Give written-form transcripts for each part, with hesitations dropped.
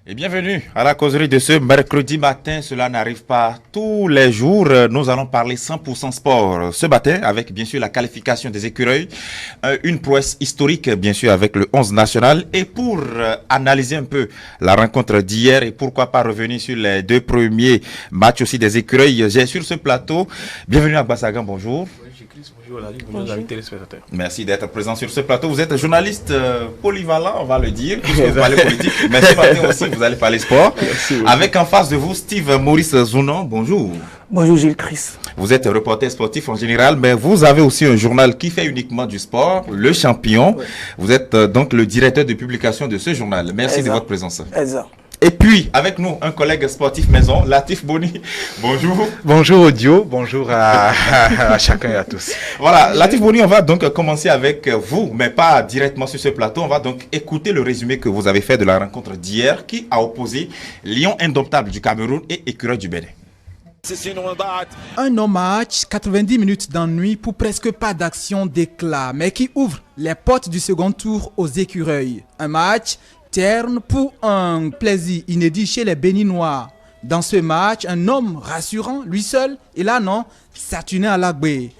Et bienvenue à la causerie de ce mercredi matin. Cela n'arrive pas tous les jours. Nous allons parler 100% sport ce matin avec bien sûr la qualification des écureuils. Une prouesse historique bien sûr avec le 11 national. Et pour analyser un peu la rencontre d'hier et pourquoi pas revenir sur les deux premiers matchs aussi des écureuils, j'ai sur ce plateau. Bienvenue à Bassagan, bonjour. Bonjour, amis téléspectateurs. Merci d'être présent sur ce plateau. Vous êtes journaliste polyvalent, on va le dire, puisque vous parlez politique, mais ce matin aussi, vous allez parler sport. Merci, oui. Avec en face de vous, Steve Maurice Zounon, bonjour. Bonjour Gilles Chris. Vous êtes reporter sportif en général, mais vous avez aussi un journal qui fait uniquement du sport, Le Champion. Ouais. Vous êtes donc le directeur de publication de ce journal. Merci de votre présence. Exact. Et puis, avec nous, un collègue sportif maison, Latif Boni. Bonjour. Bonjour Audio, bonjour à chacun et à tous. Voilà, Latif Boni, on va donc commencer avec vous, mais pas directement sur ce plateau. On va donc écouter le résumé que vous avez fait de la rencontre d'hier qui a opposé Lion indomptable du Cameroun et Écureuil du Bénin. Un non-match, 90 minutes d'ennui pour presque pas d'action d'éclat, mais qui ouvre les portes du second tour aux Écureuils. Un match terne pour un plaisir inédit chez les Béninois. Dans ce match, un homme rassurant, lui seul, et là non, Saturnin Alagbé.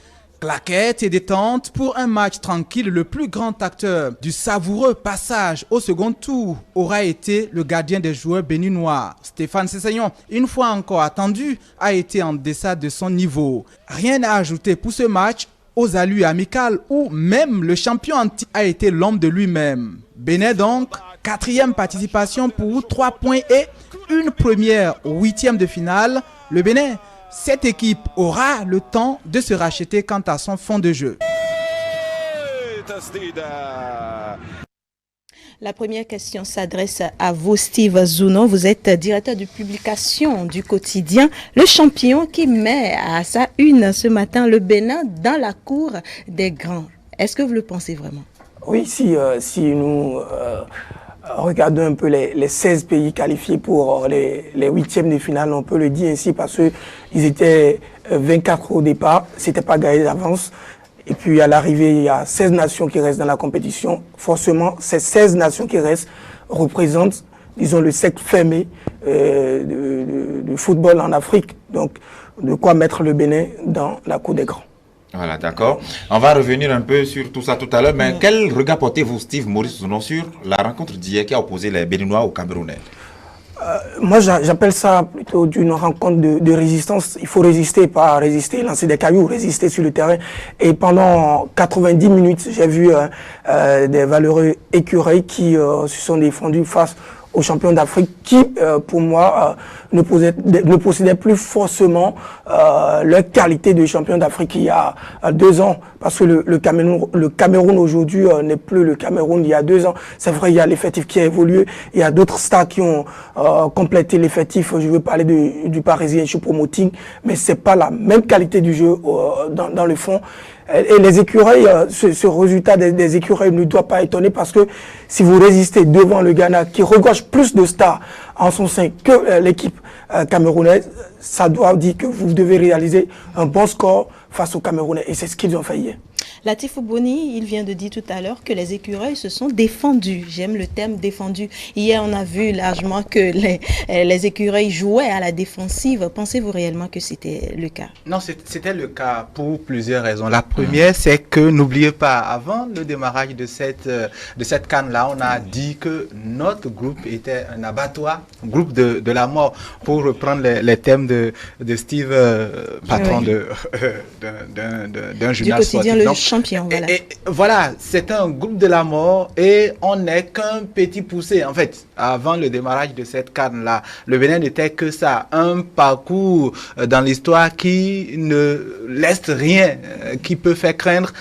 Claquette et détente pour un match tranquille. Le plus grand acteur du savoureux passage au second tour aura été le gardien des joueurs béninois. Stéphane Sessegnon, une fois encore attendu, a été en deçà de son niveau. Rien à ajouter pour ce match aux allures amicales où même le champion antique a été l'homme de lui-même. Bénin donc, 4e participation pour 3 points et une première au 8e de finale. Le Bénin, cette équipe aura le temps de se racheter quant à son fond de jeu. La première question s'adresse à vous, Steve Zounon. Vous êtes directeur de publication du quotidien Le Champion qui met à sa une ce matin le Bénin dans la cour des grands. Est-ce que vous le pensez vraiment? Oui, si nous regardons un peu les 16 pays qualifiés pour les 8e de finale, on peut le dire ainsi parce qu'ils étaient 24 au départ, c'était pas gagné d'avance. Et puis à l'arrivée, il y a 16 nations qui restent dans la compétition. Forcément, ces 16 nations qui restent représentent, disons, le cercle fermé de football en Afrique. Donc, de quoi mettre le Bénin dans la cour des grands. Voilà, d'accord. On va revenir un peu sur tout ça tout à l'heure. Mais quel regard portez-vous, Steve Maurice Zounon, sur la rencontre d'hier qui a opposé les Béninois aux Camerounais? Moi, j'appelle ça plutôt d'une rencontre de résistance. Il faut résister, pas résister, lancer des cailloux, résister sur le terrain. Et pendant 90 minutes, j'ai vu des valeureux écureuils qui se sont défendus face aux champions d'Afrique qui, pour moi, ne possédaient plus forcément leur qualité de champion d'Afrique il y a 2 ans. Parce que le Cameroun aujourd'hui n'est plus le Cameroun d'il y a 2 ans. C'est vrai, il y a l'effectif qui a évolué. Il y a d'autres stars qui ont complété l'effectif. Je veux parler du Parisien Choupo-Moting, mais c'est pas la même qualité du jeu dans le fond. Et les écureuils, ce résultat des écureuils ne doit pas étonner parce que si vous résistez devant le Ghana qui regorge plus de stars en son sein que l'équipe camerounaise, ça doit dire que vous devez réaliser un bon score face aux Camerounais. Et c'est ce qu'ils ont fait hier. Latif Boni, il vient de dire tout à l'heure que les écureuils se sont défendus. J'aime le terme défendu. Hier, on a vu largement que les écureuils jouaient à la défensive. Pensez-vous réellement que c'était le cas? Non, c'était le cas pour plusieurs raisons. La première, c'est que n'oubliez pas, avant le démarrage de cette CAN-là, on a dit que notre groupe était un abattoir, un groupe de la mort, pour reprendre les thèmes de Steve, patron d'un journal sportif. Le Champion, voilà. Et voilà, c'est un groupe de la mort et on n'est qu'un petit poussé. En fait, avant le démarrage de cette CAN-là, le Bénin n'était que ça, un parcours dans l'histoire qui ne laisse rien, qui peut faire craindre,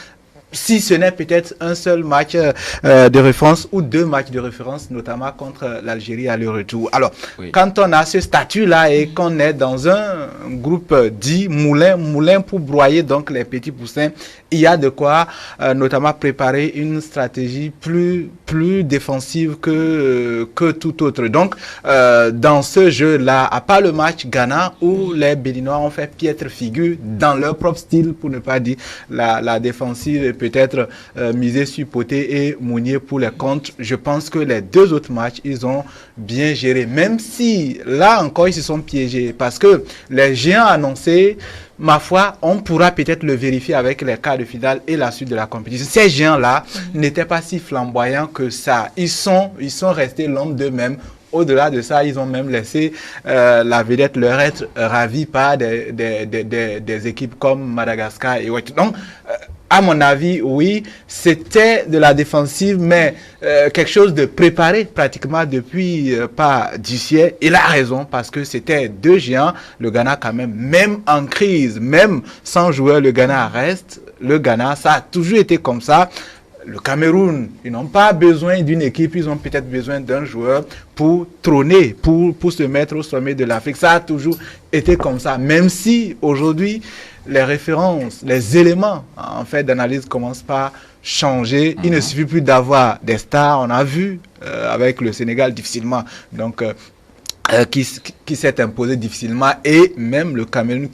si ce n'est peut-être un seul match de référence ou 2 matchs de référence, notamment contre l'Algérie à le retour. Alors, oui, quand on a ce statut-là et qu'on est dans un groupe dit moulin pour broyer donc les petits poussins, il y a de quoi notamment préparer une stratégie plus défensive que tout autre. Donc, dans ce jeu-là, à part le match Ghana, où les Béninois ont fait piètre figure dans leur propre style, pour ne pas dire la défensive, et peut-être miser sur Poté et Mounier pour les contre, je pense que les deux autres matchs, ils ont bien géré. Même si, là encore, ils se sont piégés, parce que les géants annoncés, ma foi, on pourra peut-être le vérifier avec les quarts de finale et la suite de la compétition. Ces géants-là n'étaient pas si flamboyants que ça. Ils sont restés l'homme d'eux-mêmes. Au-delà de ça, ils ont même laissé la vedette leur être ravie par des équipes comme Madagascar et autres. Donc, à mon avis, oui, c'était de la défensive, mais quelque chose de préparé pratiquement depuis pas 10 siècles. Il a raison, parce que c'était deux géants. Le Ghana, quand même en crise, même sans joueur, le Ghana reste. Le Ghana, ça a toujours été comme ça. Le Cameroun, ils n'ont pas besoin d'une équipe, ils ont peut-être besoin d'un joueur pour trôner, pour se mettre au sommet de l'Afrique. Ça a toujours été comme ça, même si aujourd'hui, les références, les éléments en fait d'analyse commencent par changer. Il ne suffit plus d'avoir des stars. On a vu avec le Sénégal difficilement. Donc, qui s'est imposé difficilement, et même le Cameroun,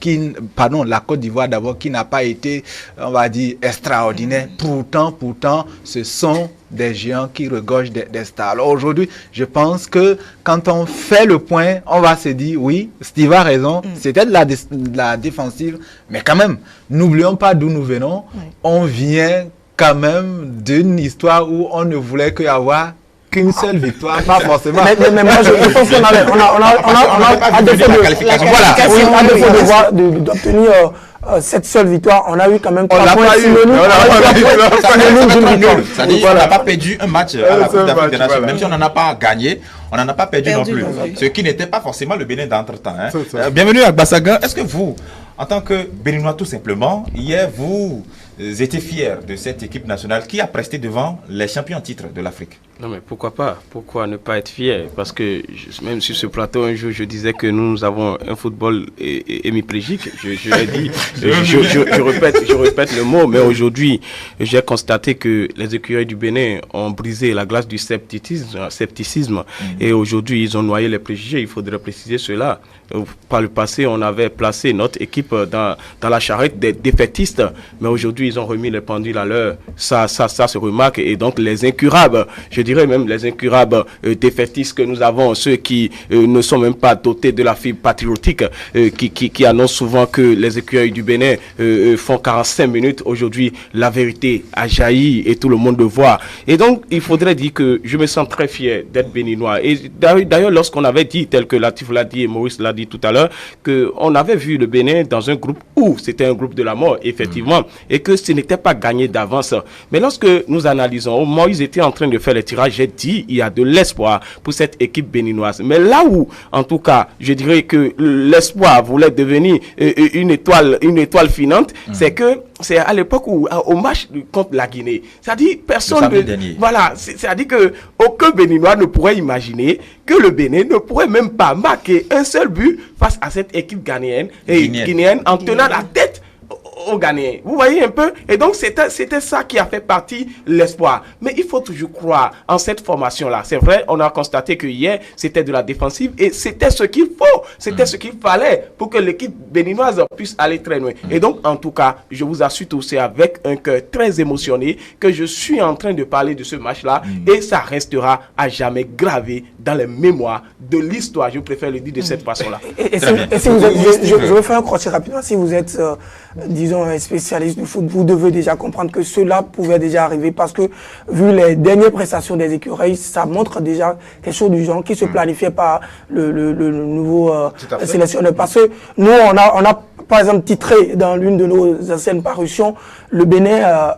la Côte d'Ivoire d'abord, qui n'a pas été, on va dire, extraordinaire. Pourtant, ce sont des géants qui regorgent des stars. Alors aujourd'hui, je pense que quand on fait le point, on va se dire, oui, Steve a raison, c'était de la défensive, mais quand même, n'oublions pas d'où nous venons. On vient quand même d'une histoire où on ne voulait qu'avoir qu'une seule victoire, pas forcément. Mais moi, je pense qu'on a défaut d'obtenir cette seule victoire, on a eu quand même 3 points. C'est-à-dire qu'on n'a pas perdu un match à la Coupe d'Afrique des Nations, même si on n'en a pas gagné, on n'en a pas perdu non plus. Ce qui n'était pas forcément le Bénin d'entre-temps. Bienvenue à Bassaga. Est-ce que vous, en tant que Béninois tout simplement, hier vous étiez fier de cette équipe nationale qui a presté devant les champions en titre de l'Afrique? Non, mais pourquoi pas? Pourquoi ne pas être fier? Parce que même sur ce plateau, un jour, je disais que nous avons un football hémiplégique. Je l'ai dit, je répète le mot, mais aujourd'hui, j'ai constaté que les écureuils du Bénin ont brisé la glace du scepticisme. Et aujourd'hui, ils ont noyé les préjugés. Il faudrait préciser cela. Par le passé, on avait placé notre équipe dans la charrette des défaitistes, mais aujourd'hui, ils ont remis les pendules à l'heure. Ça se remarque. Et donc, les incurables, je dirais même les incurables défaitistes que nous avons, ceux qui ne sont même pas dotés de la fibre patriotique, qui annoncent souvent que les écureuils du Bénin font 45 minutes. Aujourd'hui, la vérité a jailli et tout le monde le voit. Et donc, il faudrait dire que je me sens très fier d'être béninois. Et d'ailleurs, lorsqu'on avait dit, tel que Latif l'a dit et Maurice l'a dit tout à l'heure, qu'on avait vu le Bénin dans un groupe où c'était un groupe de la mort, effectivement, et que ce n'était pas gagné d'avance. Mais lorsque nous analysons, au moment où ils étaient en train de faire les tirages, j'ai dit, il y a de l'espoir pour cette équipe béninoise. Mais là où, en tout cas, je dirais que l'espoir voulait devenir une étoile filante, c'est à l'époque où, au match contre la Guinée, c'est-à-dire personne voilà, c'est-à-dire que aucun Béninois ne pourrait imaginer que le Bénin ne pourrait même pas marquer un seul but face à cette équipe guinéenne en tenant la tête aux Ghanéens. Vous voyez un peu? Et donc, c'était ça qui a fait partie de l'espoir. Mais il faut toujours croire en cette formation-là. C'est vrai, on a constaté que hier, c'était de la défensive et c'était ce qu'il faut. C'était ce qu'il fallait pour que l'équipe béninoise puisse aller très loin. Et donc, en tout cas, je vous assure tous, c'est avec un cœur très émotionné que je suis en train de parler de ce match-là et ça restera à jamais gravé dans les mémoires de l'histoire. Je préfère le dire de cette façon-là. Et si vous êtes, je vais faire un crochet rapidement. Si vous êtes, disons, un spécialiste du foot, vous devez déjà comprendre que cela pouvait déjà arriver parce que, vu les dernières prestations des écureuils, ça montre déjà quelque chose du genre qui se planifiait par le nouveau sélectionneur. Parce que nous, on a par exemple titré dans l'une de nos anciennes parutions, le Bénin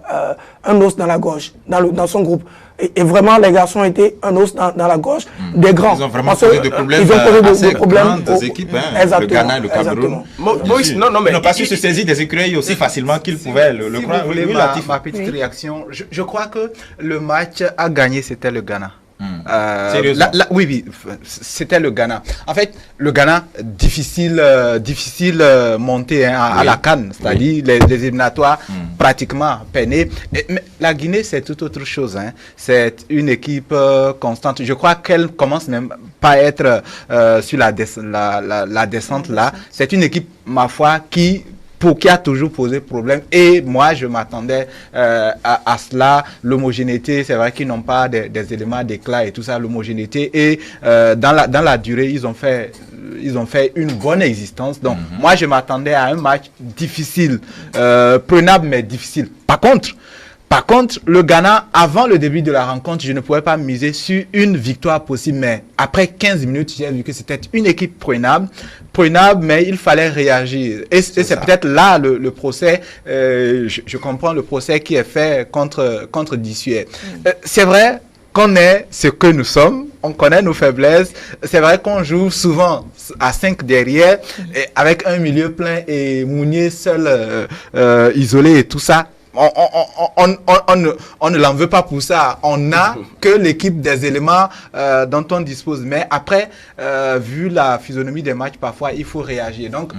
un os dans la gorge, dans son groupe. Et vraiment, les garçons étaient un os dans la gorge des grands. Ils ont vraiment posé des problèmes assez grandes équipes, le Ghana et le Cameroun. Moïse, non, mais ils n'ont pas su se saisir des écureuils aussi facilement qu'ils pouvaient le croire. Ma petite réaction, je crois que le match à gagner, c'était le Ghana. Sérieusement? Oui, c'était le Ghana. En fait, le Ghana, difficile montée à la CAN, c'est-à-dire les éliminatoires pratiquement peinés. Mais la Guinée, c'est tout autre chose. Hein. C'est une équipe constante. Je crois qu'elle commence même pas à être sur la descente là. C'est une équipe, ma foi, qui a toujours posé problème. Et moi, je m'attendais à cela. L'homogénéité, c'est vrai qu'ils n'ont pas des éléments d'éclat et tout ça, l'homogénéité. Et dans la durée, ils ont fait une bonne existence. Donc, moi, je m'attendais à un match difficile, prenable, mais difficile. Par contre, le Ghana, avant le début de la rencontre, je ne pouvais pas miser sur une victoire possible. Mais après 15 minutes, j'ai vu que c'était une équipe prenable, mais il fallait réagir. Et c'est peut-être là le procès, je comprends le procès qui est fait contre Dissuet. C'est vrai qu'on est ce que nous sommes, on connaît nos faiblesses. C'est vrai qu'on joue souvent à 5 derrière, et avec un milieu plein et Mounier seul, isolé et tout ça. On ne l'en veut pas pour ça. On n'a que l'équipe des éléments dont on dispose. Mais après, vu la physionomie des matchs, parfois, il faut réagir. Donc,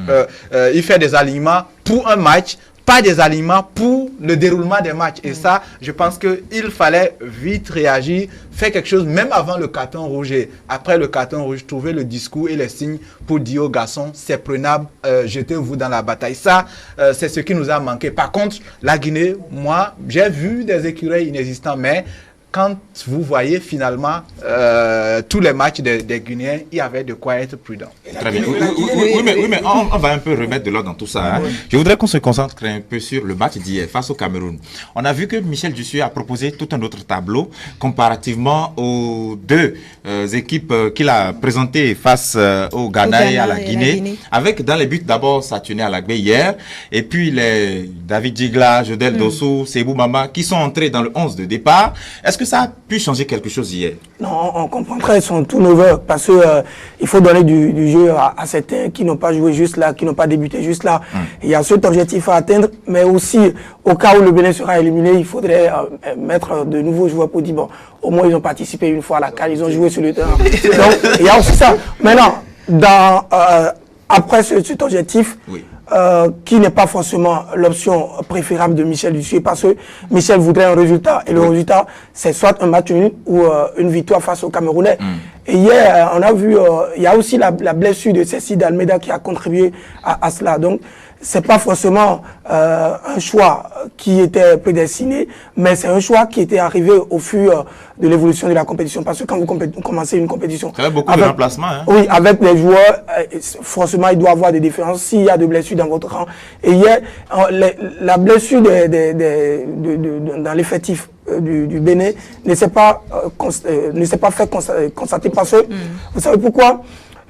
il fait des alignements pour un match, pas des alignements pour le déroulement des matchs. Et ça, je pense qu'il fallait vite réagir, faire quelque chose, même avant le carton rouge. Et après le carton rouge, trouver le discours et les signes pour dire aux garçons, c'est prenable, jetez-vous dans la bataille. Ça, c'est ce qui nous a manqué. Par contre, la Guinée, moi, j'ai vu des écureuils inexistants, mais quand vous voyez finalement tous les matchs des Guinéens, il y avait de quoi être prudent. Très bien. Oui, mais on va un peu remettre de l'ordre dans tout ça. Hein. Je voudrais qu'on se concentre un peu sur le match d'hier face au Cameroun. On a vu que Michel Dussuet a proposé tout un autre tableau comparativement aux deux équipes qu'il a présentées face au Ghana et à la Guinée. Avec dans les buts d'abord Saturné Alagbe hier, et puis les David Djigla, Jodel Dossou, Sebou Mama qui sont entrés dans le 11 de départ. Est-ce que ça a pu changer quelque chose hier? Non, on comprendrait, ils sont tout nouveaux parce que il faut donner du jeu à certains qui n'ont pas joué juste là, qui n'ont pas débuté juste là. Il y a cet objectif à atteindre, mais aussi au cas où le Bénin sera éliminé, il faudrait mettre de nouveaux joueurs pour dire bon, au moins ils ont participé une fois à la CAN, ils ont joué sur le terrain. Donc il y a aussi ça. Maintenant, après cet objectif. Oui. Qui n'est pas forcément l'option préférable de Michel Dussuet parce que Michel voudrait un résultat et le résultat c'est soit un match nul ou une victoire face aux Camerounais. Et hier on a vu il y a aussi la blessure de Cécile Almeida qui a contribué à cela. Donc c'est pas forcément un choix qui était prédestiné, mais c'est un choix qui était arrivé au fur de l'évolution de la compétition. Parce que quand vous commencez une compétition... Ça fait beaucoup de remplacements. Hein? Oui, avec les joueurs, forcément, il doit y avoir des différences s'il y a des blessures dans votre rang. Et hier, la blessure dans l'effectif du Bénin ne s'est pas fait constater parce que, vous savez pourquoi?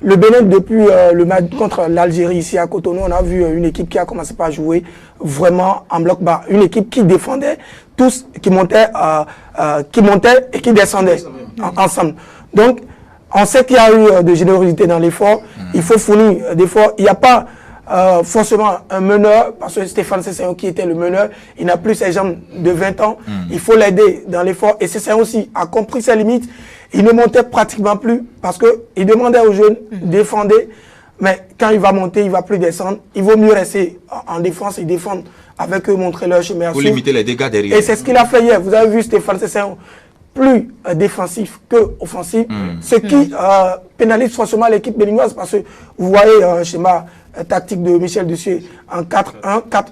Le Bénin, depuis le match contre l'Algérie ici à Cotonou, on a vu une équipe qui a commencé par jouer vraiment en bloc bas. Une équipe qui défendait tous, qui montait et qui descendait ensemble. Donc, on sait qu'il y a eu de générosité dans l'effort. Il faut fournir d'efforts. Il n'y a pas forcément un meneur, parce que Stéphane Sesséon qui était le meneur, il n'a plus ses jambes de 20 ans. Il faut l'aider dans l'effort. Et Sesséon aussi a compris ses limites. Il ne montait pratiquement plus parce qu'il demandait aux jeunes défendez, mais quand il va monter, il ne va plus descendre. Il vaut mieux rester en défense et défendre avec eux, montrer leur chemin. Pour limiter les dégâts derrière. Et c'est ce qu'il a fait hier. Vous avez vu Stéphane Sesséon plus défensif que offensif, ce qui pénalise forcément l'équipe béninoise parce que vous voyez un schéma tactique de Michel Dussuet en 4-1, 4-1,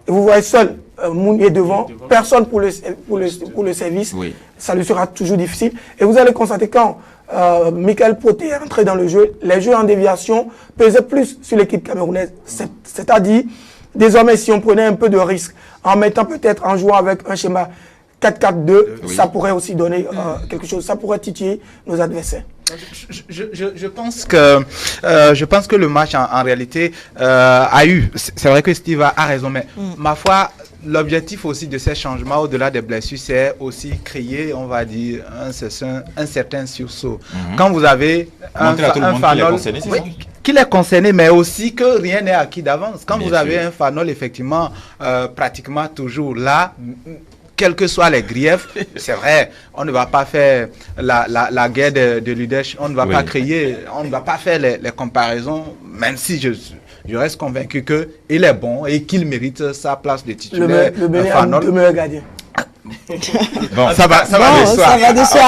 et vous voyez seul Mounier devant, personne pour le service, ça lui sera toujours difficile. Et vous allez constater quand Michael Poté est entré dans le jeu, les jeux en déviation pesaient plus sur l'équipe camerounaise. C'est-à-dire, désormais, si on prenait un peu de risque en mettant peut-être en jouant avec un schéma 4-4-2, ça pourrait aussi donner quelque chose, ça pourrait titiller nos adversaires. Je pense que le match en réalité a eu, c'est vrai que Steve a raison, mais ma foi, l'objectif aussi de ces changements au-delà des blessures, c'est aussi créer, on va dire, un certain sursaut. Quand vous avez un fanol qui est concerné, mais aussi que rien n'est acquis d'avance. Quand vous avez un fanol effectivement pratiquement toujours là, quels que soient les griefs, c'est vrai, on ne va pas faire la guerre de leadership, on ne va pas créer, on ne va pas faire les comparaisons, même si je reste convaincu qu'il est bon et qu'il mérite sa place de titulaire. Le meilleur gardien. Bon, ça va de soi.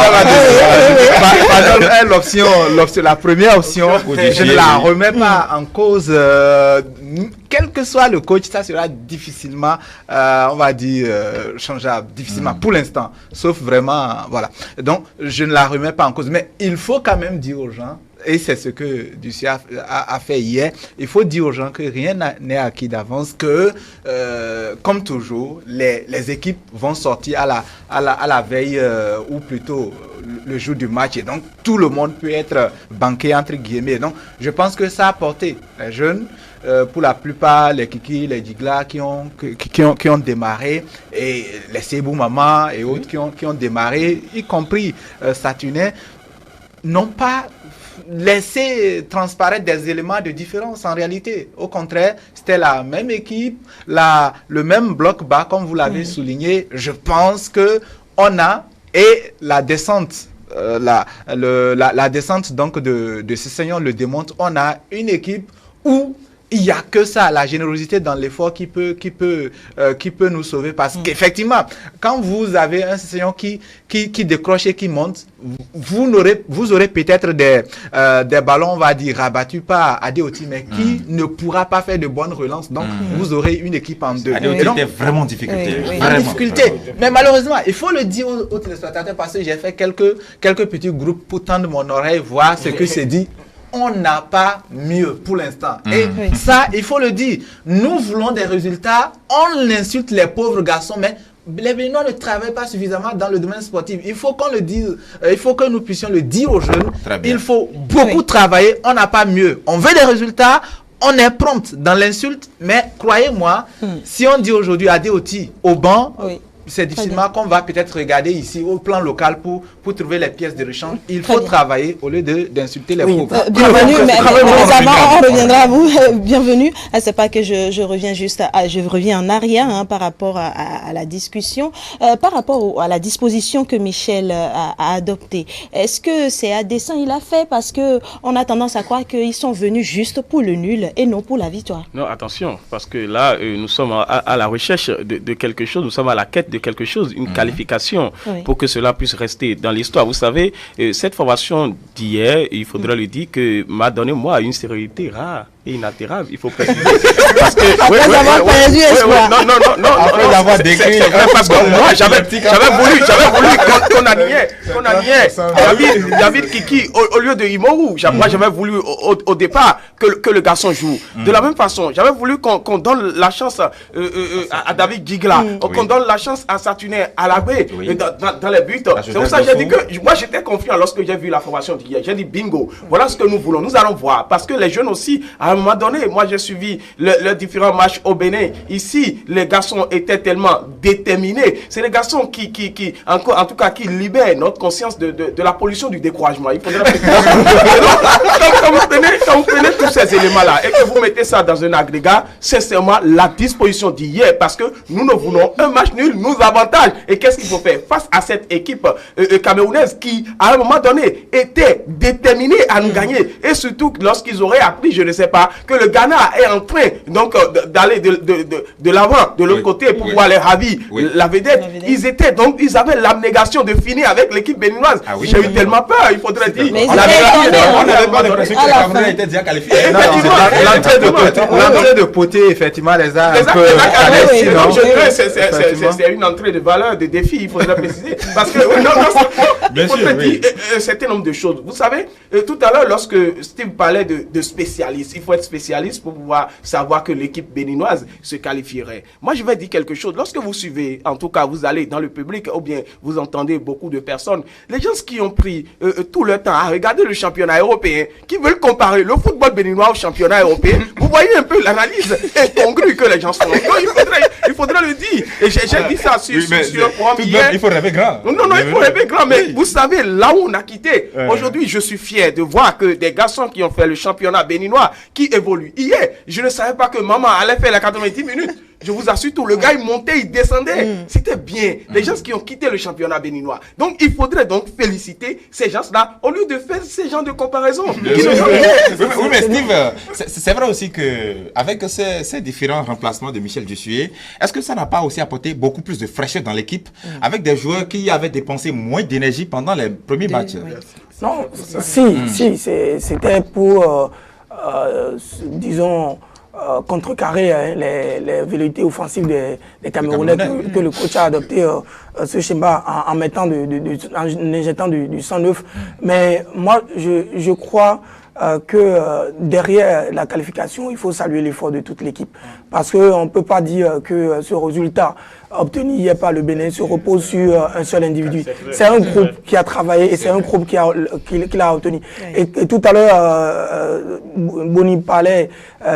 La première option, je ne la remets pas en cause. Quel que soit le coach, ça sera difficilement, on va dire, changeable, difficilement pour l'instant. Sauf vraiment, voilà. Donc, je ne la remets pas en cause. Mais il faut quand même dire aux gens, et c'est ce que Ducy a fait hier, il faut dire aux gens que rien n'est acquis d'avance, que, comme toujours, les équipes vont sortir à la veille, ou plutôt le jour du match. Et donc, tout le monde peut être banqué, entre guillemets. Donc, je pense que ça a porté les jeunes, pour la plupart, les Kiki, les Digla qui ont démarré, et les Sebou Maman et autres qui ont démarré, y compris Saturnin, n'ont pas laissé transparaître des éléments de différence en réalité. Au contraire, c'était la même équipe, le même bloc bas, comme vous l'avez souligné. Je pense que on a, et la descente, la descente donc de Cessignon le démontre, on a une équipe où il n'y a que ça, la générosité dans l'effort qui peut nous sauver. Parce qu'effectivement, quand vous avez un Cessignon qui décroche et qui monte, vous aurez peut-être des ballons, on va dire, rabattus par Adeoti, mais qui ne pourra pas faire de bonnes relances. Donc, vous aurez une équipe en deux. Adeoti était vraiment en difficulté. En difficulté. Mais malheureusement, il faut le dire aux téléspectateurs, parce que j'ai fait quelques petits groupes pour tendre mon oreille, voir ce que c'est dit. On n'a pas mieux pour l'instant. Et ça, il faut le dire. Nous voulons des résultats. On insulte les pauvres garçons, mais les Béninois ne travaillent pas suffisamment dans le domaine sportif. Il faut qu'on le dise. Il faut que nous puissions le dire aux jeunes. Il faut beaucoup travailler. On n'a pas mieux. On veut des résultats. On est prompt dans l'insulte. Mais croyez-moi, si on dit aujourd'hui à Adeoti au banc, c'est difficilement qu'on va peut-être regarder ici au plan local pour trouver les pièces de rechange. Il faut travailler au lieu d'insulter les pauvres. Bienvenue, mais avant, on reviendra à vous. Bienvenue. C'est pas que je reviens je reviens en arrière par rapport à la discussion, par rapport à la disposition que Michel a adoptée. Est-ce que c'est à dessein il a fait, parce que on a tendance à croire qu'ils sont venus juste pour le nul et non pour la victoire? Non, attention, parce que là, nous sommes à la recherche de quelque chose, nous sommes à la quête de quelque chose, une qualification, pour que cela puisse rester dans l'histoire. Vous savez, cette formation d'hier, il faudrait le dire, que m'a donné, moi, une sérénité rare et inaltérable, il faut préciser. Parce que après avoir perdu espoir. Non, après avoir décrit, parce que moi j'avais voulu qu'on alignait David Kiki au lieu de Imoru. Moi j'avais voulu au départ que le garçon joue. De la même façon, j'avais voulu qu'on donne la chance à David Gigla, qu'on donne la chance à Saturnin, à Lagbé, dans les buts. C'est pour ça que j'ai dit que moi j'étais confiant lorsque j'ai vu la formation d'hier. J'ai dit bingo, voilà ce que nous voulons, nous allons voir. Parce que les jeunes aussi, à un moment donné, moi j'ai suivi les différents matchs au Bénin. Ici, les garçons étaient tellement déterminés. C'est les garçons qui en tout cas, qui libèrent notre conscience de la pollution du découragement. Il faudrait quand vous prenez tous ces éléments-là et que vous mettez ça dans un agrégat, sincèrement, la disposition d'hier, parce que nous ne voulons un match nul, nous avantage. Et qu'est-ce qu'il faut faire face à cette équipe camerounaise qui, à un moment donné, était déterminée à nous gagner. Et surtout, lorsqu'ils auraient appris, je ne sais pas, que le Ghana est en train donc d'aller de l'avant, de l'autre côté, pour pouvoir les ravir la vedette. Ils avaient l'abnégation de finir avec l'équipe béninoise. J'ai eu tellement peur, il faudrait dire. On n'avait pas l'impression que le Cameroun était déjà qualifié. L'entrée de Poté, effectivement, les a un peu c'est une entrée de valeur, de défi, il faudrait préciser. Parce que il faudrait dire un certain nombre de choses. Vous savez, tout à l'heure, lorsque Steve parlait de spécialistes, il faut être spécialiste pour pouvoir savoir que l'équipe béninoise se qualifierait. Moi, je vais dire quelque chose. Lorsque vous suivez, en tout cas, vous allez dans le public, ou bien vous entendez beaucoup de personnes, les gens qui ont pris tout le temps à regarder le championnat européen, qui veulent comparer le football béninois au championnat européen, vous voyez un peu l'analyse incongrue que les gens font. Il faudrait le dire. Et j'ai dit ça sur le programme hier. Il faut rêver grand. Non, il faut rêver grand. Mais vous savez, là où on a quitté, aujourd'hui, je suis fier de voir que des garçons qui ont fait le championnat béninois, qui évoluent. Hier, je ne savais pas que maman allait faire les 90 minutes. je vous assure tout, le gars il montait, il descendait, c'était bien. Les gens qui ont quitté le championnat béninois. Donc il faudrait donc féliciter ces gens-là au lieu de faire ces genres de comparaisons. Oui, mais Steve, c'est vrai aussi que avec ces différents remplacements de Michel Dussuyer, est-ce que ça n'a pas aussi apporté beaucoup plus de fraîcheur dans l'équipe avec des joueurs qui avaient dépensé moins d'énergie pendant les premiers matchs? Non, si, c'était pour, disons, contrecarrer les velléités offensives des Camerounais que le coach a adopté ce schéma en mettant en injectant du sang neuf. Mais moi, je crois que derrière la qualification, il faut saluer l'effort de toute l'équipe. Parce qu'on ne peut pas dire que ce résultat obtenu hier par le Bénin se repose sur un seul individu. C'est un groupe qui a travaillé et c'est un groupe qui l'a obtenu. Et tout à l'heure, Boni parlait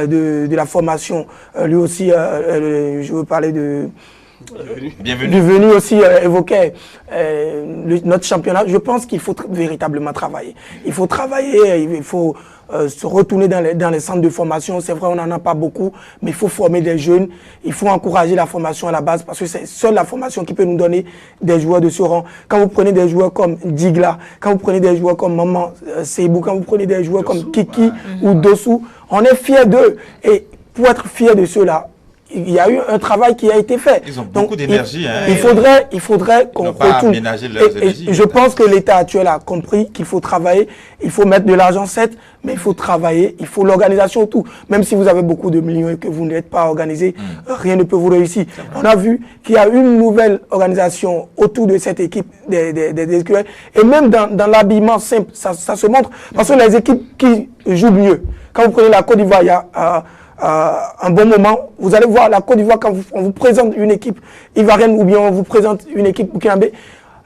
de la formation. Lui aussi, je veux parler de... Bienvenue aussi évoquait notre championnat. Je pense qu'il faut véritablement travailler. Il faut travailler, il faut se retourner dans les centres de formation. C'est vrai, on n'en a pas beaucoup, mais il faut former des jeunes. Il faut encourager la formation à la base parce que c'est seule la formation qui peut nous donner des joueurs de ce rang. Quand vous prenez des joueurs comme Digla, quand vous prenez des joueurs comme Maman Seibou, quand vous prenez des joueurs comme Kiki ou Dossou, on est fiers d'eux. Et pour être fiers de ceux-là, il y a eu un travail qui a été fait. Ils ont beaucoup d'énergie. Il faudrait qu'on retourne. Et je pense que l'État actuel a compris qu'il faut travailler, il faut mettre de l'argent, certes, mais il faut travailler, il faut l'organisation, tout. Même si vous avez beaucoup de millions et que vous n'êtes pas organisé, rien ne peut vous réussir. On a vu qu'il y a une nouvelle organisation autour de cette équipe des écuries. Et même dans l'habillement simple, ça se montre. Parce que les équipes qui jouent mieux, quand vous prenez la Côte d'Ivoire, il y a un bon moment, vous allez voir la Côte d'Ivoire quand on vous présente une équipe ivoirienne ou bien on vous présente une équipe burkinabé,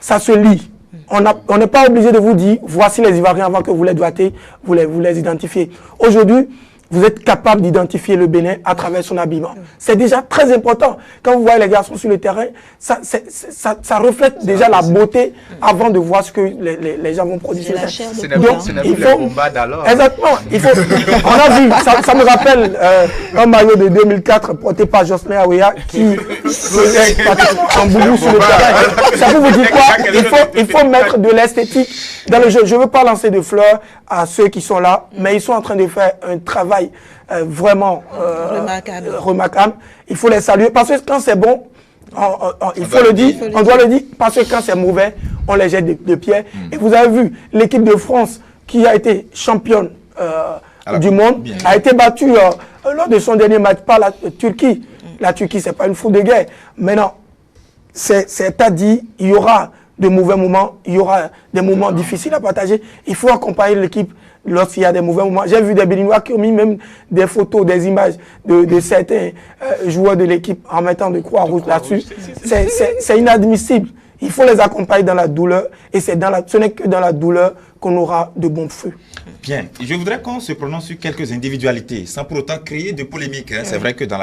ça se lit. On n'est pas obligé de vous dire voici les Ivoiriens avant que vous les doigtez, vous les identifiez. Aujourd'hui, vous êtes capable d'identifier le Bénin à travers son habillement. C'est déjà très important. Quand vous voyez les garçons sur le terrain, ça reflète déjà la beauté avant de voir ce que les gens vont produire. Ce n'est plus les bombades alors. Exactement. On a vu, ça me rappelle un maillot de 2004 porté par Jocelyn Aouya qui faisait un boubou sur le terrain. Ça vous dire quoi? Il faut mettre de l'esthétique dans le jeu. Je ne veux pas lancer de fleurs à ceux qui sont là, mais ils sont en train de faire un travail vraiment remarquable. Il faut les saluer parce que quand c'est bon, il faut le dire, on doit le dire, parce que quand c'est mauvais, on les jette de pied. Et vous avez vu, l'équipe de France qui a été championne du monde a été battue lors de son dernier match par la Turquie. La Turquie, c'est pas une foule de guerre. Maintenant, c'est-à-dire, il y aura de mauvais moments, il y aura des moments difficiles à partager. Il faut accompagner l'équipe lorsqu'il y a des mauvais moments. J'ai vu des Béninois qui ont mis même des photos, des images de certains joueurs de l'équipe en mettant de croix rouge là-dessus. C'est inadmissible. Il faut les accompagner dans la douleur et ce n'est que dans la douleur qu'on aura de bons fruits. Bien, je voudrais qu'on se prononce sur quelques individualités, sans pour autant créer de polémique. C'est vrai que dans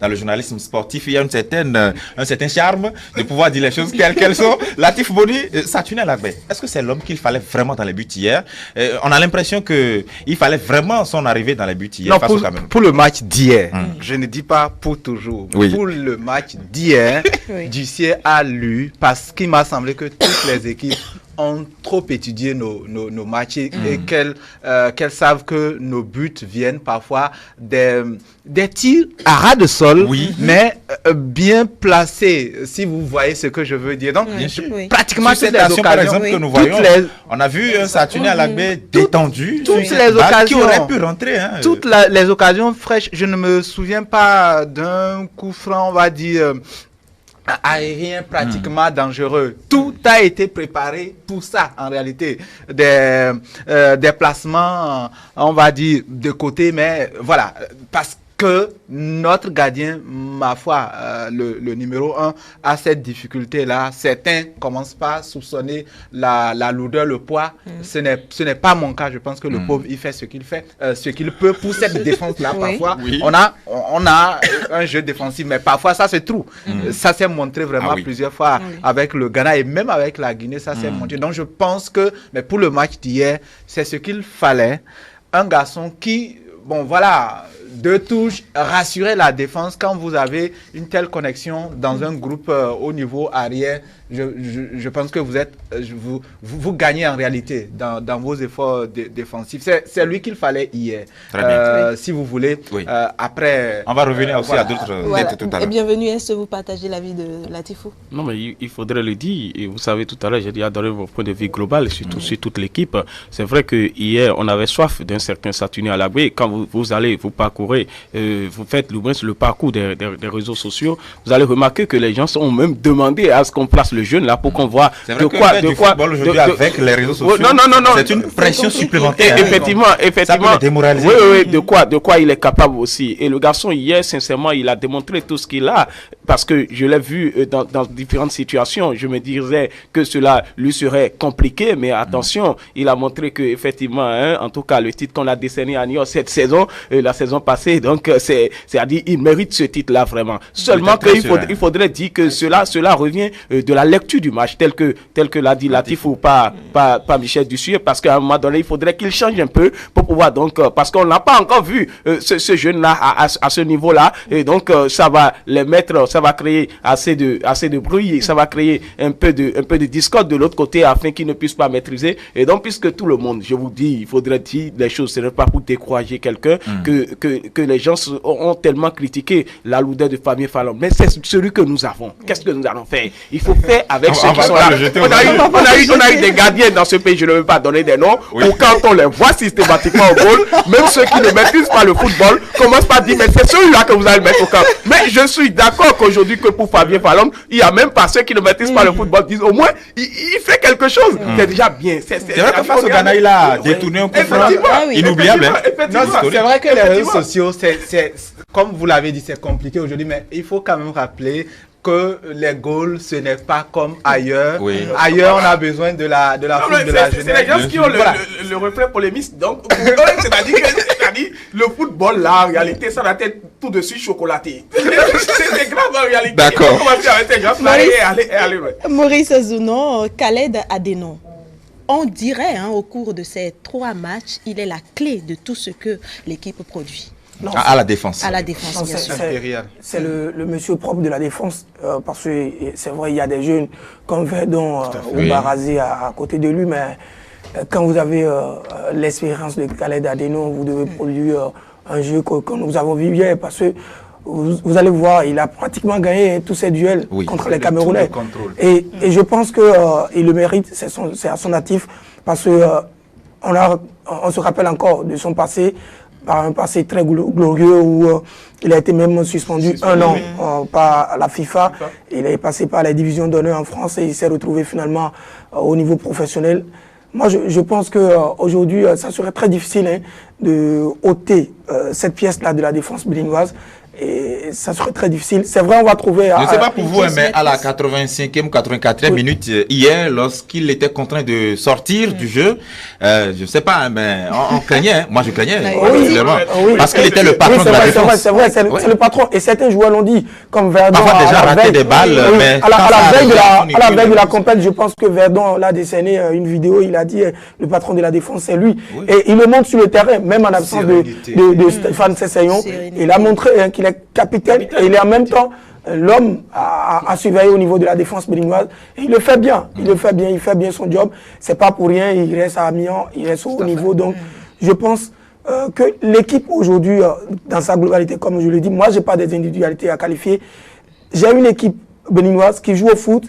le journalisme sportif, il y a un certain charme de pouvoir dire les choses qu'elles sont. Latif Boni, Saturnin Lagbe, est-ce que c'est l'homme qu'il fallait vraiment dans les buts hier? On a l'impression qu'il fallait vraiment son arrivée dans les buts hier. Non, pour le match d'hier, je ne dis pas pour toujours. Oui. Pour le match d'hier, Dussuyer a lu parce qu'il m'a semblé que toutes les équipes ont trop étudié nos matchs et qu'elles savent que nos buts viennent parfois des tirs à ras de sol, mais bien placés, si vous voyez ce que je veux dire. Donc, pratiquement toutes les occasions, par exemple, que nous voyons, on a vu un Saturnin Lagbe détendu, toutes les occasions qui auraient pu rentrer. Toutes les occasions fraîches, je ne me souviens pas d'un coup franc, on va dire, aérien pratiquement dangereux. Tout a été préparé pour ça, en réalité. Des placements, on va dire, de côté, mais voilà, parce que notre gardien, ma foi, le numéro 1, a cette difficulté-là. Certains commencent pas à soupçonner la lourdeur, le poids. Ce n'est pas mon cas. Je pense que le pauvre, il fait ce qu'il fait, ce qu'il peut pour cette défense-là. Parfois, on a un jeu défensif, mais parfois, ça se trouve. Ça s'est montré vraiment plusieurs fois avec le Ghana et même avec la Guinée, ça s'est montré. Donc, je pense que, mais pour le match d'hier, c'est ce qu'il fallait. Un garçon qui, bon, voilà, deux touches, rassurer la défense quand vous avez une telle connexion dans un groupe au niveau arrière. Je pense que vous gagnez en réalité dans vos efforts défensifs. C'est lui qu'il fallait hier. Très bien. Si vous voulez, Oui. Après... On va revenir aussi à d'autres Voilà. tout à Et l'heure. bienvenue, est-ce que vous partagez l'avis de Latifou? Non, mais il faudrait le dire. Et vous savez, tout à l'heure, j'ai déjà donné vos points de vue global, surtout sur toute l'équipe. C'est vrai que hier, on avait soif d'un certain Saturnin Alagbé. Quand vous allez, vous parcourez, vous faites le parcours des réseaux sociaux, vous allez remarquer que les gens ont même demandé à ce qu'on place le jeune là pour qu'on voit C'est vrai que football aujourd'hui avec les réseaux sociaux, non, c'est une pression supplémentaire. Effectivement. Ça peut le démoraliser. Oui, de quoi il est capable aussi. Et le garçon, hier, sincèrement, il a démontré tout ce qu'il a. Parce que je l'ai vu dans différentes situations. Je me disais que cela lui serait compliqué, mais attention, il a montré que effectivement, en tout cas, le titre qu'on a décerné à Niort cette saison, la saison passée, donc c'est-à-dire, il mérite ce titre-là vraiment. Seulement qu'il faudrait dire que cela revient de la lecture du match, tel que l'a dit Latif ou pas Michel Dussuyer, parce qu'à un moment donné, il faudrait qu'il change un peu pour pouvoir donc, parce qu'on n'a pas encore vu ce jeune-là à ce niveau-là, et donc ça va les mettre, ça va créer assez de bruit, et ça va créer un peu de discorde de l'autre côté afin qu'ils ne puissent pas maîtriser. Et donc, puisque tout le monde, je vous dis, il faudrait dire les choses, ce n'est pas pour décourager quelqu'un que les gens ont tellement critiqué la lourdeur de Fabien Falon. Mais c'est celui que nous avons. Qu'est-ce que nous allons faire? Il faut faire avec ceux qui sont là. On a eu des gardiens dans ce pays, je ne veux pas donner des noms, où quand on les voit systématiquement au goal, même ceux qui ne maîtrisent pas le football commencent par dire, mais c'est celui-là que vous allez mettre au camp. Mais je suis d'accord qu'aujourd'hui, que pour Fabien Falon, il n'y a même pas ceux qui ne maîtrisent pas le football, disent au moins, il fait quelque chose. C'est déjà bien. C'est vrai que face au Ghana, il a détourné un coup franc inoubliable. C'est vrai que les réseaux sociaux, comme vous l'avez dit, c'est compliqué aujourd'hui, mais il faut quand même rappeler que les goals, ce n'est pas comme ailleurs. Oui. Ailleurs, on a besoin de la foule de la jeunesse. C'est les gens qui ont le reflet polémiste. Donc, c'est-à-dire le football, là, en réalité, ça va être tout de suite chocolaté. C'est grave en réalité. D'accord. On va faire avec ces gens. Maurice Zouno, Khaled Adeno. On dirait, au cours de ces 3 matchs, il est la clé de tout ce que l'équipe produit. Non, À la défense. À la défense, bien sûr. C'est le monsieur propre de la défense, parce que c'est vrai, il y a des jeunes comme Verdon ou Barazé à côté de lui, mais quand vous avez l'expérience de Khaled Adeno, vous devez produire un jeu que nous avons vu hier, parce que vous allez voir, il a pratiquement gagné tous ses duels contre les Camerounais. Et je pense qu'il le mérite, c'est à son actif, parce que on se rappelle encore de son passé, par un passé très glorieux où il a été même suspendu 1 an par la FIFA. Il est passé par les divisions d'honneur en France et il s'est retrouvé finalement au niveau professionnel. Moi, je pense qu'aujourd'hui, ça serait très difficile de ôter cette pièce-là de la défense béninoise. Et ça serait très difficile. C'est vrai, on va trouver... Je ne sais pas pour vous, mais à la 85e ou 84e minute, hier, lorsqu'il était contraint de sortir du jeu, je ne sais pas, mais on craignait. Moi, je craignais. Parce qu'il était le patron de la défense. C'est vrai, c'est le patron. Et certains joueurs l'ont dit, comme Verdon... Parfois déjà raté des balles, mais... À la veille de la compète, je pense que Verdon l'a décerné une vidéo, il a dit le patron de la défense, c'est lui. Et il le montre sur le terrain, même en absence de Stéphane Sessayon. Il a montré qu'il est capitaine et il est en même temps l'homme à surveiller au niveau de la défense béninoise. Et il le fait bien, il fait bien son job. C'est pas pour rien, il reste à Amiens, il reste au haut niveau. Donc, je pense que l'équipe aujourd'hui, dans sa globalité, comme je le dis, moi, j'ai pas des individualités à qualifier. J'ai une équipe béninoise qui joue au foot,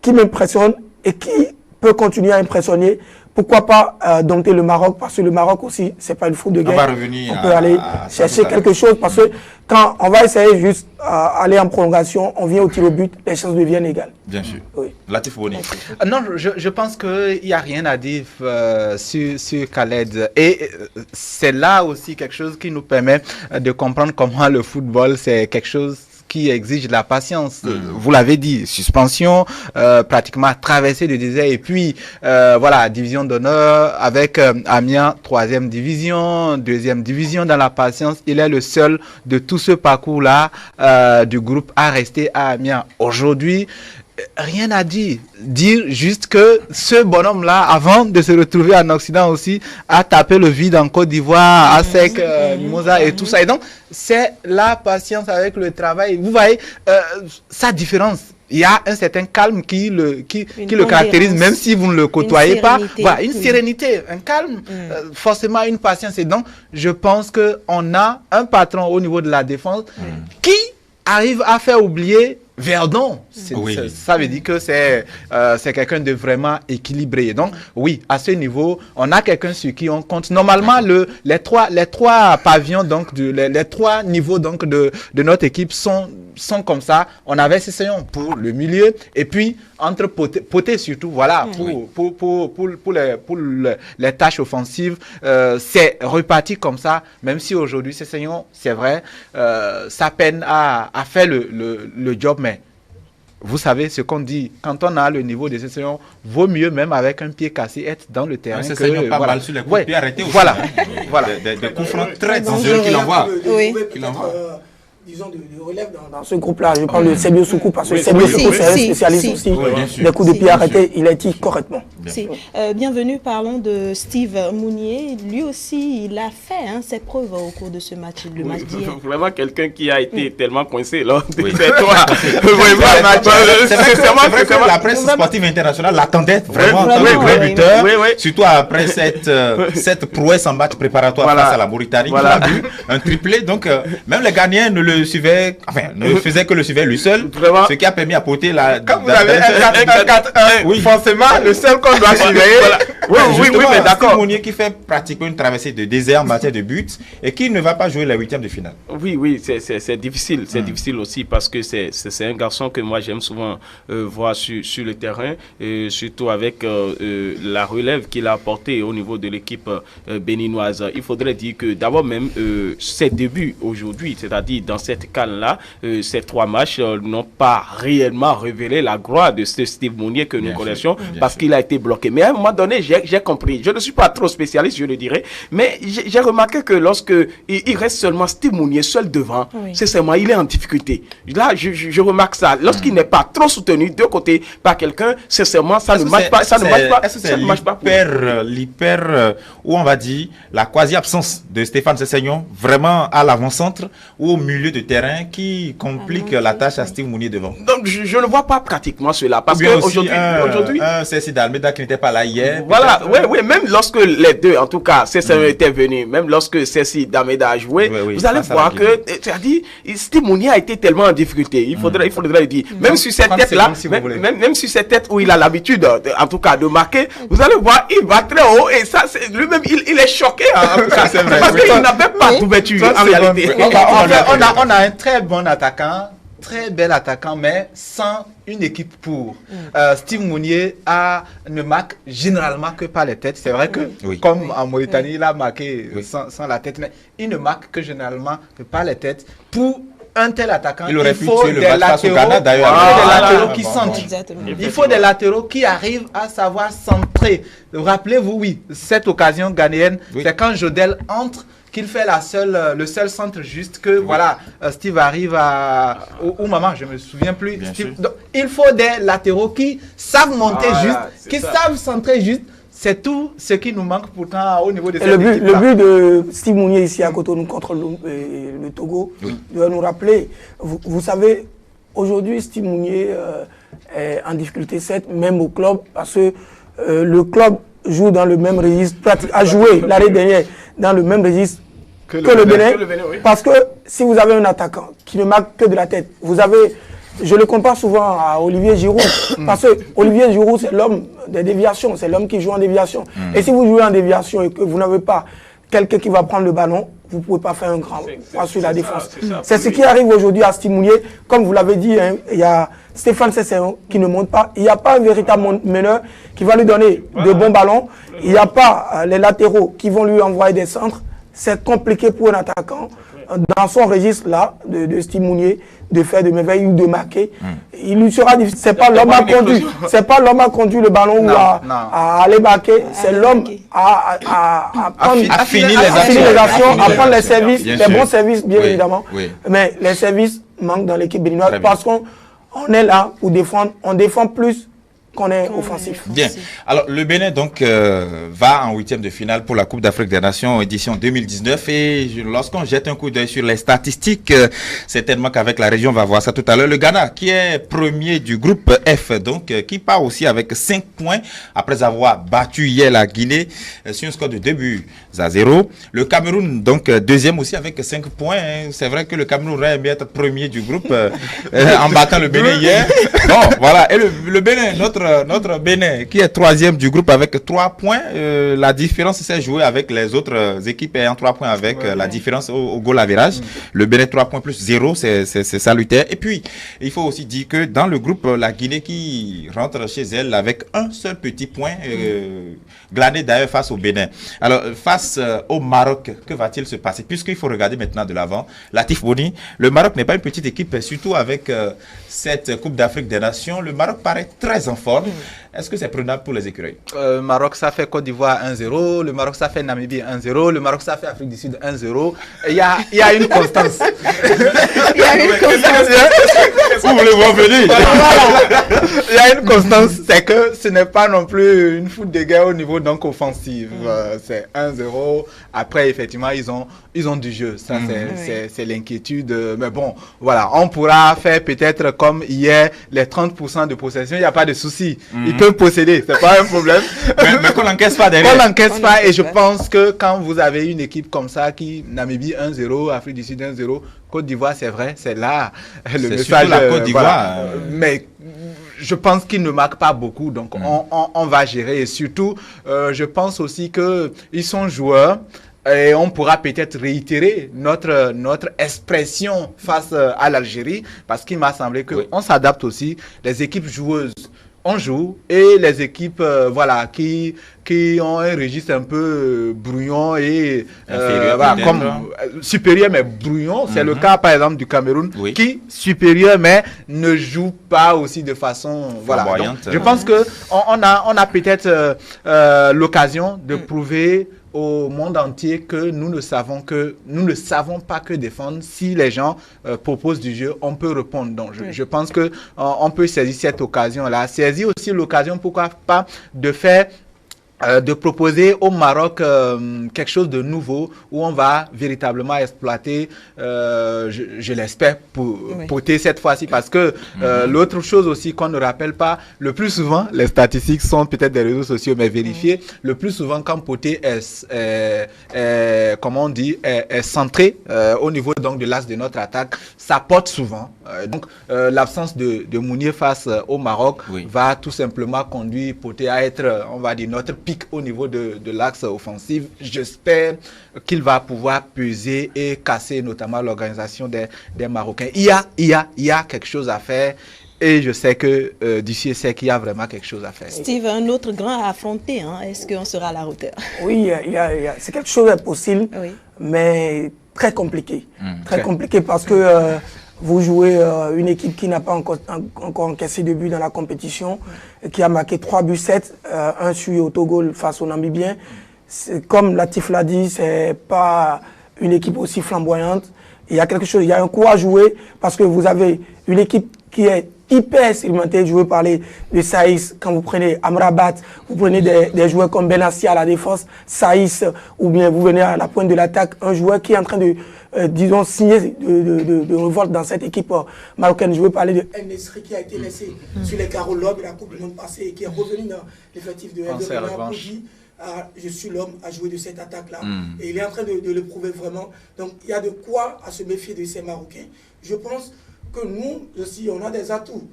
qui m'impressionne et qui peut continuer à impressionner. Pourquoi pas dompter le Maroc, parce que le Maroc aussi, c'est pas une foule de guerre. On peut aller chercher quelque chose, parce que quand on va essayer juste aller en prolongation, on vient au tir au but, les chances deviennent égales. Bien sûr. Oui. Latif Boni. Non, je pense qu'il n'y a rien à dire sur Khaled. Et c'est là aussi quelque chose qui nous permet de comprendre comment le football, c'est quelque chose qui exige de la patience. Vous l'avez dit, suspension, pratiquement traversée de désert, et puis voilà, division d'honneur avec Amiens, 3e division, 2e division dans la patience. Il est le seul de tout ce parcours-là du groupe à rester à Amiens. Aujourd'hui, rien à dire. Dire juste que ce bonhomme-là, avant de se retrouver en Occident aussi, a tapé le vide en Côte d'Ivoire, à Sec, Mimosa et tout ça. Et donc, c'est la patience avec le travail. Vous voyez, sa différence. Il y a un certain calme qui le caractérise, même si vous ne le côtoyez pas. Voilà, une sérénité, un calme, forcément une patience. Et donc, je pense qu'on a un patron au niveau de la défense qui arrive à faire oublier Verdon. Ça veut dire que c'est quelqu'un de vraiment équilibré. Donc, oui, à ce niveau, on a quelqu'un sur qui on compte. Normalement, les trois pavillons, donc, les trois niveaux donc, de notre équipe sont comme ça. On avait Cesseyon pour le milieu et puis entre Poté surtout, voilà, pour les tâches offensives. C'est reparti comme ça, même si aujourd'hui, Cesseyon, c'est vrai, ça peine à faire le job, mais vous savez ce qu'on dit, quand on a le niveau de Cesseyon, vaut mieux même avec un pied cassé être dans le terrain. Cesseyon pas mal sur les coups de pied arrêtés aussi. Voilà. Des coups francs très dangereux qu'il envoie. Disons, de relève dans ce groupe-là. Je parle de Sebio Soukou parce que Sebio Soukou, c'est un spécialiste aussi. Des coups de pied arrêtés, il a été correctement. Bienvenue, parlons de Steve Mounié. Lui aussi, il a fait ses preuves au cours de ce match. Le match d'hier. Vraiment quelqu'un qui a été tellement coincé là. C'est vrai que la presse sportive internationale l'attendait vraiment en tant que vrai buteur, surtout après cette prouesse en match préparatoire face à la Mauritanie. Il a vu un triplé, donc même les Ghanéens ne le suivaient, ne faisaient que le suivre lui seul, ce qui a permis à Poté la... Quand vous avez un 4-1, forcément, le seul qu'on doit surveiller... Oui, mais d'accord. Mounier qui fait pratiquement une traversée de désert en matière de but et qui ne va pas jouer la 8e de finale. Oui, c'est difficile. C'est difficile aussi parce que c'est un garçon que moi j'aime souvent voir sur le terrain, surtout avec la relève qu'il a apportée au niveau de l'équipe béninoise. Il faudrait dire que d'abord même ses débuts aujourd'hui, c'est-à-dire dans cette CAN-là, ces 3 matchs n'ont pas réellement révélé la gloire de ce Steve Mounier que nous connaissions parce qu'il a été bloqué. Mais à un moment donné, j'ai compris. Je ne suis pas trop spécialiste, je le dirais, mais j'ai remarqué que lorsque il reste seulement Steve Mounier seul devant, c'est seulement il est en difficulté. Là, je remarque ça. Lorsqu'il n'est pas trop soutenu de côté par quelqu'un, c'est seulement ça ne marche pas. Ça ne marche pas. Est-ce que c'est l'hyper ou on va dire la quasi-absence de Stéphane Cesseyon vraiment à l'avant-centre ou au milieu de terrain qui complique la tâche à Steve Mounier devant? Donc, je ne vois pas pratiquement cela parce qu'aujourd'hui, Cécile Dalmeda qui n'était pas là hier. Voilà, oui, même lorsque les deux, en tout cas, Cesseyon était venu, même lorsque Cécile Dalmeda a joué, vous allez voir que, c'est-à-dire, Steve Mounier a été tellement en difficulté. Il faudrait le dire. Même sur cette tête-là, même sur cette tête où il a l'habitude, en tout cas, de marquer, vous allez voir, il va très haut et ça, lui-même, il est choqué. En tout cas, parce qu'il n'avait pas d'ouverture en réalité. On a un très bon attaquant, très bel attaquant, mais sans une équipe pour. Steve Mounier ne marque généralement que par les têtes. C'est vrai que, comme en Mauritanie, il a marqué sans la tête, mais il ne marque que généralement que par les têtes. Pour un tel attaquant, il faut des latéraux qui centrent. Il faut des latéraux qui arrivent à savoir centrer. Rappelez-vous, cette occasion ghanéenne, c'est quand Jodel entre qu'il fait le seul centre juste que Steve arrive au moment, je me souviens plus. Donc, il faut des latéraux qui savent monter juste, qui savent centrer juste. C'est tout ce qui nous manque pourtant au niveau de cette équipe. Le but de Steve Mounier ici à Cotonou contre le Togo doit nous rappeler. Vous savez, aujourd'hui Steve Mounier est en difficulté 7, même au club, parce que le club joue dans le même registre, a joué l'année dernière dans le même registre que le Bénin. Parce que si vous avez un attaquant qui ne marque que de la tête, je le compare souvent à Olivier Giroud, parce que Olivier Giroud, c'est l'homme des déviations, c'est l'homme qui joue en déviation. Et si vous jouez en déviation et que vous n'avez pas quelqu'un qui va prendre le ballon, vous ne pouvez pas faire un grand pas sur la défense. C'est ce qui arrive aujourd'hui à Steve Mounier. Comme vous l'avez dit, il y a Stéphane Cesseyon qui ne monte pas. Il n'y a pas un véritable meneur qui va lui donner de bons ballons. Il n'y a pas les latéraux qui vont lui envoyer des centres. C'est compliqué pour un attaquant dans son registre là de Steve Mounier de faire de merveilles ou de marquer. Il lui sera difficile. C'est pas l'homme à conduire le ballon ou à aller marquer. C'est l'homme à finir les actions, à prendre les services, les bons services bien évidemment. Mais les services manquent dans l'équipe béninoise parce qu'on on est là pour défendre, on défend plus qu'on est offensif. Bien. Alors, le Bénin, donc, va en huitième de finale pour la Coupe d'Afrique des Nations édition 2019. Et lorsqu'on jette un coup d'œil sur les statistiques, certainement qu'avec la région, on va voir ça tout à l'heure. Le Ghana, qui est premier du groupe F, donc, qui part aussi avec 5 points après avoir battu hier la Guinée sur un score de 2-0. Le Cameroun, donc, deuxième aussi avec 5 points. C'est vrai que le Cameroun aurait aimé être premier du groupe en battant le Bénin hier. Bon, voilà. Et le Bénin, notre Bénin, qui est troisième du groupe avec 3 points, la différence s'est jouée avec les autres équipes ayant 3 points avec la différence au goal average. Le Bénin 3 points plus 0, c'est salutaire. Et puis, il faut aussi dire que dans le groupe, la Guinée qui rentre chez elle avec un seul petit point, glané d'ailleurs face au Bénin. Alors, face au Maroc, que va-t-il se passer? Puisqu'il faut regarder maintenant de l'avant. Latif Boni, le Maroc n'est pas une petite équipe, surtout avec cette Coupe d'Afrique des Nations. Le Maroc paraît très en forme. Est-ce que c'est prenable pour les écureuils? Maroc, ça fait Côte d'Ivoire 1-0. Le Maroc, ça fait Namibie 1-0. Le Maroc, ça fait Afrique du Sud 1-0. Il y a une constance. Il y a une constance. Vous voulez voir venir? Il y a une constance, c'est que ce n'est pas non plus une foot de guerre au niveau donc offensif. C'est 1-0. Après, effectivement, ils ont du jeu. Ça, c'est l'inquiétude. Mais bon, voilà, on pourra faire peut-être comme hier les 30% de possession. Il n'y a pas de souci. Ils peuvent posséder, c'est pas un problème. mais qu'on n'encaisse pas derrière. On n'encaisse pas. Et je pense que quand vous avez une équipe comme ça qui Namibie 1-0, Afrique du Sud 1-0, Côte d'Ivoire, c'est vrai, c'est là le message. La Côte d'Ivoire. Voilà. Mais je pense qu'il ne marque pas beaucoup, donc on va gérer. Et surtout, je pense aussi que ils sont joueurs. Et on pourra peut-être réitérer notre expression face à l'Algérie, parce qu'il m'a semblé qu'on s'adapte aussi. Les équipes joueuses, on joue, et les équipes qui ont un registre un peu brouillon et supérieur mais brouillon. C'est le cas par exemple du Cameroun, qui supérieur mais ne joue pas aussi de façon donc, je pense que on a peut-être l'occasion de prouver au monde entier que nous ne savons pas que défendre. Si les gens proposent du jeu, on peut répondre. Donc, je pense que on peut saisir cette occasion-là. Saisir aussi l'occasion, pourquoi pas, de proposer au Maroc quelque chose de nouveau où on va véritablement exploiter, je l'espère, pour poter cette fois-ci, parce que l'autre chose aussi qu'on ne rappelle pas, le plus souvent, les statistiques sont peut-être des réseaux sociaux, mais vérifiées, le plus souvent quand poter est centré au niveau donc de l'axe de notre attaque, ça porte souvent. Donc l'absence de Mounier face au Maroc va tout simplement conduire poter à être, on va dire, notre pic au niveau de l'axe offensif. J'espère qu'il va pouvoir peser et casser notamment l'organisation des Marocains. Il y a quelque chose à faire. Et je sais que d'ici, c'est qu'il y a vraiment quelque chose à faire. Steve, un autre grand à affronter, hein? Est-ce qu'on sera à la hauteur? Oui, c'est quelque chose de possible, mais très compliqué. Très compliqué parce que vous jouez une équipe qui n'a pas encore encaissé de but dans la compétition, qui a marqué 3-7, un sur autogol face aux Namibiens. Comme Latif l'a dit, c'est pas une équipe aussi flamboyante. Il y a quelque chose, il y a un coup à jouer parce que vous avez une équipe qui est hyper expérimentée. Je veux parler de Saïs. Quand vous prenez Amrabat, vous prenez des joueurs comme Benassi à la défense, Saïs, ou bien vous venez à la pointe de l'attaque, un joueur qui est en train de, signer de révolte dans cette équipe marocaine. Je veux parler de El Nesri qui a été laissé sur les carreaux lors de la Coupe du Monde passée et qui est revenu dans l'effectif de LDB. Je suis l'homme à jouer de cette attaque-là. Et il est en train de le prouver vraiment. Donc il y a de quoi à se méfier de ces Marocains. Je pense que nous aussi, on a des atouts.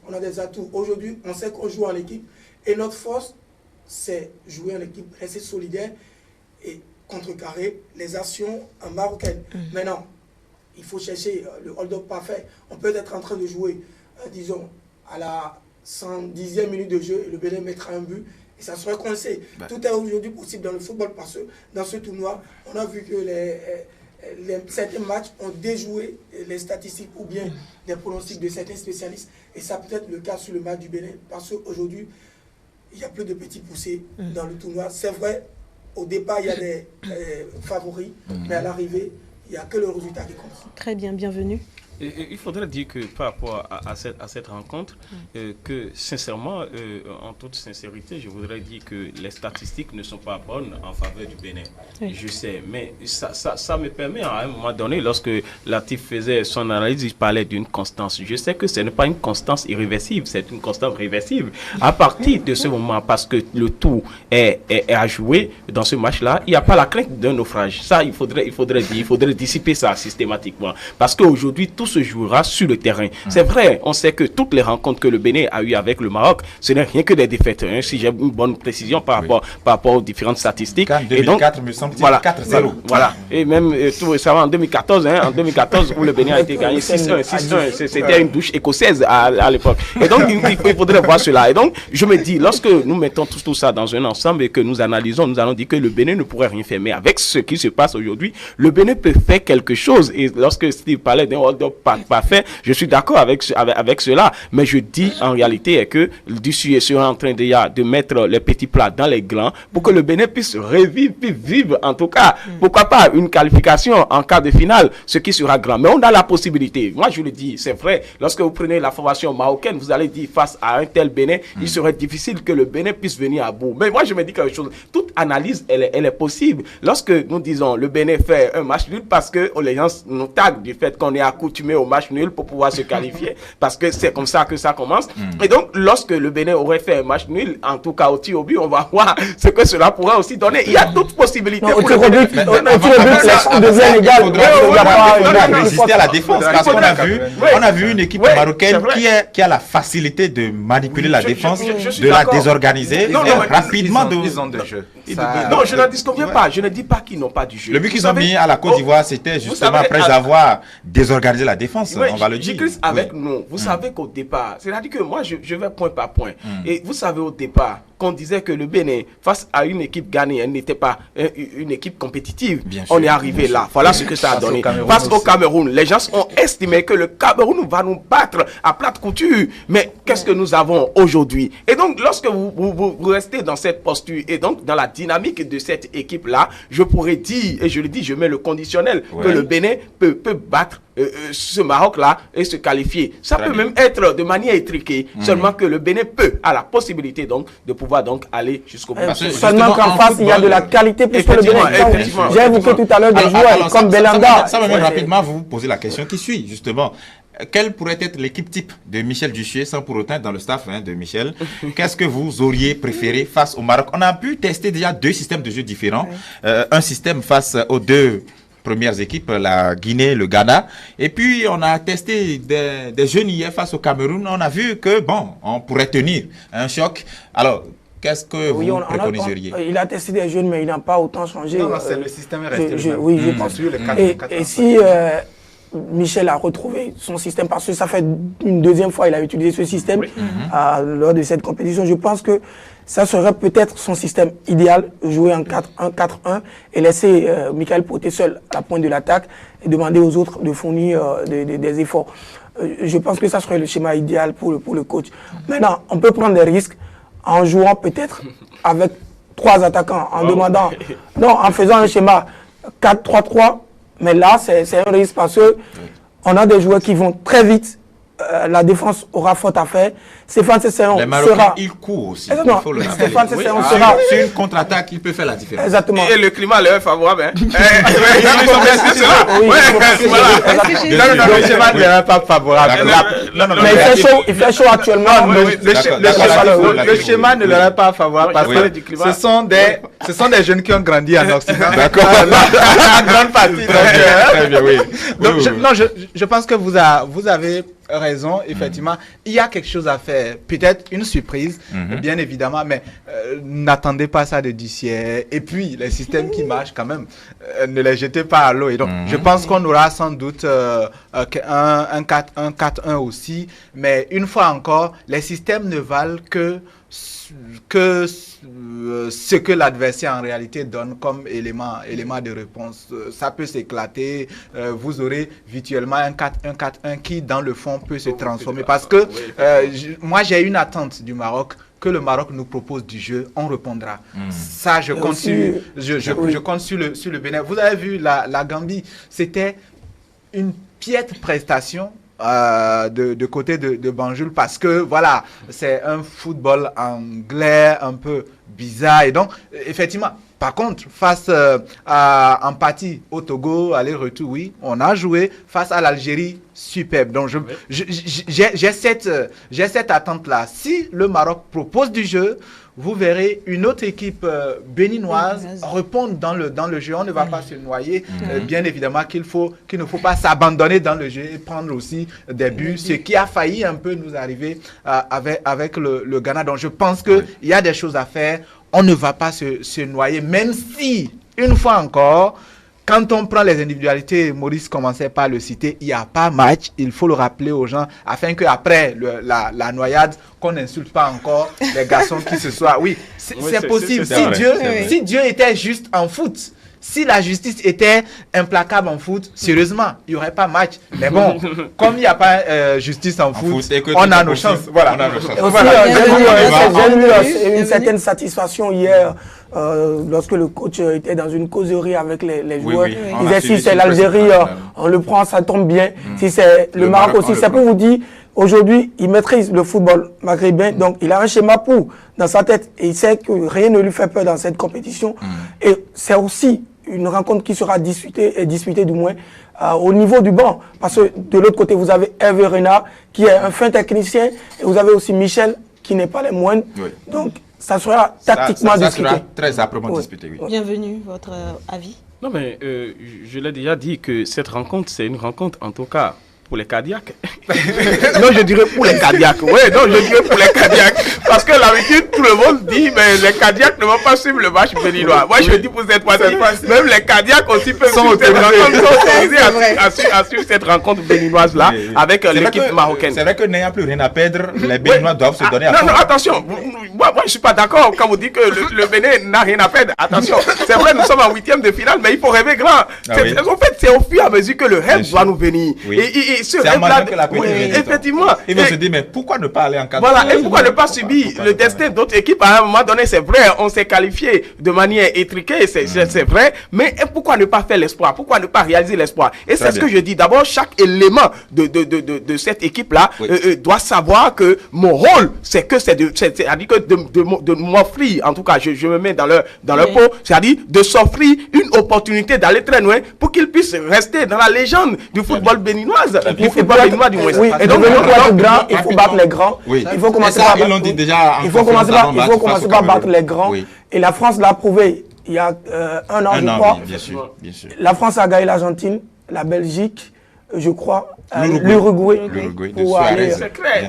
Aujourd'hui, on sait qu'on joue en équipe. Et notre force, c'est jouer en équipe, rester solidaire et contrecarrer les actions marocaines. Maintenant, il faut chercher le hold-up parfait. On peut être en train de jouer, disons, à la 110e minute de jeu, et le Bénin mettra un but. Et ça serait coincé. Tout est aujourd'hui possible dans le football parce que dans ce tournoi, on a vu que certains matchs ont déjoué les statistiques ou bien les pronostics de certains spécialistes. Et ça peut être le cas sur le match du Bénin parce qu'aujourd'hui, il y a plus de petits poussés dans le tournoi. C'est vrai, au départ, il y a des favoris, mais à l'arrivée, il n'y a que le résultat qui compte. Très bien, bienvenue. Il faudrait dire que par rapport à cette rencontre, que sincèrement, en toute sincérité, je voudrais dire que les statistiques ne sont pas bonnes en faveur du Bénin. Oui. Je sais, mais ça me permet à un moment donné, lorsque Latif faisait son analyse, il parlait d'une constance. Je sais que ce n'est pas une constance irréversible, c'est une constance réversible. À partir de ce moment, parce que le tout est à jouer dans ce match-là, il n'y a pas la crainte d'un naufrage. Ça, il faudrait dissiper ça systématiquement. Parce qu'aujourd'hui, tout se jouera sur le terrain. C'est vrai, on sait que toutes les rencontres que le Bénin a eues avec le Maroc, ce n'est rien que des défaites. Hein, si j'ai une bonne précision par rapport aux différentes statistiques. En 2004, me semble-t-il, voilà, 4-0. Voilà. Et même tout récemment en 2014, où le Bénin a été gagné 6-1. C'était une douche écossaise à l'époque. Et donc, il faudrait voir cela. Et donc, je me dis, lorsque nous mettons tout ça dans un ensemble et que nous analysons, nous allons dire que le Bénin ne pourrait rien faire. Mais avec ce qui se passe aujourd'hui, le Bénin peut faire quelque chose. Et lorsque Steve parlait d'un hold-up parfait, je suis d'accord avec cela. Mais je dis en réalité que Dussuyer sera en train de mettre les petits plats dans les glands pour que le Bénin puisse revivre, puis vivre en tout cas. Pourquoi pas une qualification en quart de finale, ce qui sera grand. Mais on a la possibilité. Moi, je le dis, c'est vrai. Lorsque vous prenez la formation marocaine, vous allez dire face à un tel Bénin, il serait difficile que le Bénin puisse venir à bout. Mais moi, je me dis quelque chose. Toute analyse, elle est possible. Lorsque nous disons le Bénin fait un match nul parce que les gens nous taguent du fait qu'on est accoutumé au match nul pour pouvoir se qualifier, parce que c'est comme ça que ça commence. Et donc, lorsque le Bénin aurait fait un match nul, en tout cas au tir au but, on va voir ce que cela pourra aussi donner. Il y a d'autres possibilités. Au tir au but, les chances deviennent égales. Il faudra résister à la défense, parce qu'on a vu une équipe marocaine qui a la facilité de manipuler la défense, de la désorganiser rapidement. Ils ont des jeux. Non, je ne disconviens pas. Je ne dis pas qu'ils n'ont pas du jeu. Le but qu'ils ont mis à la Côte d'Ivoire, c'était justement après avoir désorganisé la défense, on va le dire. Avec nous, vous savez qu'au départ, c'est-à-dire que moi, je vais point par point. Et vous savez au départ qu'on disait que le Bénin, face à une équipe ghanéenne, n'était pas une équipe compétitive. On est arrivé là. Voilà ce que ça a donné. Face au Cameroun, les gens ont estimé que le Cameroun va nous battre à plate couture. Mais qu'est-ce que nous avons aujourd'hui? Et donc, lorsque vous restez dans cette posture et donc dans la dynamique de cette équipe-là, je pourrais dire, et je le dis, je mets le conditionnel, que le Bénin peut battre ce Maroc-là et se qualifier. Ça peut même être de manière étriquée, seulement que le Bénin a la possibilité donc de pouvoir donc aller jusqu'au bout. Seulement qu'en face, il y a de la qualité pour le Bénin. J'ai évoqué tout à l'heure des joueurs comme Belanda. Ça va même rapidement vous poser la question qui suit, justement. Quelle pourrait être l'équipe type de Michel Dussuyer, sans pour autant être dans le staff de Michel? Qu'est-ce que vous auriez préféré face au Maroc? On a pu tester déjà 2 systèmes de jeu différents. Un système face aux 2 premières équipes, la Guinée, le Ghana. Et puis, on a testé des jeunes hier face au Cameroun. On a vu que, bon, on pourrait tenir un choc. Alors, qu'est-ce que vous préconiseriez? Il a testé des jeunes, mais il n'a pas autant changé. Non, c'est le système est resté le même. Oui, je pense. Et si Michel a retrouvé son système, parce que ça fait une deuxième fois qu'il a utilisé ce système lors de cette compétition, je pense que ça serait peut-être son système idéal, jouer en 4-1-4-1 et laisser Michael Poté seul à la pointe de l'attaque et demander aux autres de fournir des efforts. Je pense que ça serait le schéma idéal pour le coach. Maintenant, on peut prendre des risques en jouant peut-être avec 3 attaquants, en demandant, non, en faisant un schéma 4-3-3, mais là, c'est un risque parce que on a des joueurs qui vont très vite. La défense aura faute à faire. Stéphane Cesséon sera... il court aussi. Stéphane Cesséon sera... Sur une contre-attaque, il peut faire la différence. Exactement. Et le climat leur est favorable. Le climat ne leur est pas favorable. Mais il fait chaud actuellement. Le schéma ne leur est pas favorable parce que ce sont des jeunes qui ont grandi en Occident. D'accord. La grande partie. Très bien, oui. Donc, je pense que vous avez raison, effectivement. Il y a quelque chose à faire. Peut-être une surprise, bien évidemment, mais n'attendez pas ça de Dussuyer. Et puis, les systèmes qui marchent quand même, ne les jetez pas à l'eau. Et donc, je pense qu'on aura sans doute un 4-1 aussi. Mais une fois encore, les systèmes ne valent que ce que l'adversaire en réalité donne comme élément de réponse. Ça peut s'éclater, vous aurez virtuellement un 4-1-4-1 qui dans le fond peut se transformer parce que moi j'ai une attente du Maroc, que le Maroc nous propose du jeu, on répondra. Ça je compte sur le Bénin. Vous avez vu la Gambie, c'était une piètre prestation de côté de Banjul parce que voilà, c'est un football anglais un peu bizarre et donc effectivement, par contre, face à en partie au Togo, aller-retour, oui, on a joué face à l'Algérie, superbe. Donc j'ai cette attente-là. Si le Maroc propose du jeu, vous verrez une autre équipe béninoise répondre dans le jeu. On ne va pas se noyer. Bien évidemment qu'il ne faut pas s'abandonner dans le jeu et prendre aussi des buts, ce qui a failli un peu nous arriver avec le Ghana. Donc je pense qu'il y a des choses à faire. On ne va pas se noyer, même si, une fois encore, quand on prend les individualités, Maurice commençait par le citer, il n'y a pas match, il faut le rappeler aux gens, afin qu'après la noyade, qu'on n'insulte pas encore les garçons qui se soient... Oui, c'est possible. Si Dieu était juste en foot, si la justice était implacable en foot, sérieusement, il n'y aurait pas match. Mais bon, comme il n'y a pas justice en foot, on a nos chances. Voilà. J'ai eu une certaine satisfaction hier lorsque le coach était dans une causerie avec les joueurs. Il disait si c'est l'Algérie, on le prend, ça tombe bien. Si c'est le Maroc aussi, c'est pour vous dire, aujourd'hui, il maîtrise le football maghrébin, donc il a un schéma dans sa tête et il sait que rien ne lui fait peur dans cette compétition. Et c'est aussi une rencontre qui sera disputée du moins au niveau du banc. Parce que de l'autre côté, vous avez Hervé Renard qui est un fin technicien et vous avez aussi Michel qui n'est pas les moindres. Donc, ça sera tactiquement discuté. Ça sera très âprement disputé, oui. Bienvenue, votre avis? Non, mais je l'ai déjà dit que cette rencontre, c'est une rencontre en tout cas pour les cardiaques. Non, je dirais pour les cardiaques. Oui, non, je dirais pour les cardiaques. Parce que l'habitude, tout le monde dit, mais les cardiaques ne vont pas suivre le match béninois. Moi, je dis pour cette fois-ci, même les cardiaques aussi peuvent suivre cette rencontre, à suivre cette rencontre béninoise-là avec l'équipe marocaine. C'est vrai que n'ayant plus rien à perdre, les Béninois doivent se donner à fond. Non, attention. Moi, je ne suis pas d'accord quand vous dites que le Bénin n'a rien à perdre. Attention, c'est vrai, nous sommes en 8e de finale, mais il faut rêver grand. En fait, c'est au fur et à mesure que le rêve doit nous venir. Et ce rêve-là, effectivement. Ils vont se dire, mais pourquoi ne pas aller en 4? Voilà, et pourquoi ne pas subir le destin d'autres équipes? À un moment donné, c'est vrai, on s'est qualifié de manière étriquée, c'est vrai, mais pourquoi ne pas faire l'espoir? Pourquoi ne pas réaliser l'espoir? Et c'est ce que je dis. D'abord, chaque élément de cette équipe-là doit savoir que mon rôle, c'est de m'offrir, en tout cas, je me mets dans leur peau, c'est-à-dire de s'offrir une opportunité d'aller très loin pour qu'ils puissent rester dans la légende du football béninoise, du football béninois du moins. Oui, et donc, pour être grand, il faut battre les grands. Oui. Il faut commencer par battre les grands. Oui. Et la France l'a prouvé il y a un an, je crois. Bien sûr. La France a gagné l'Argentine, la Belgique, je crois, l'Uruguay. C'est clair.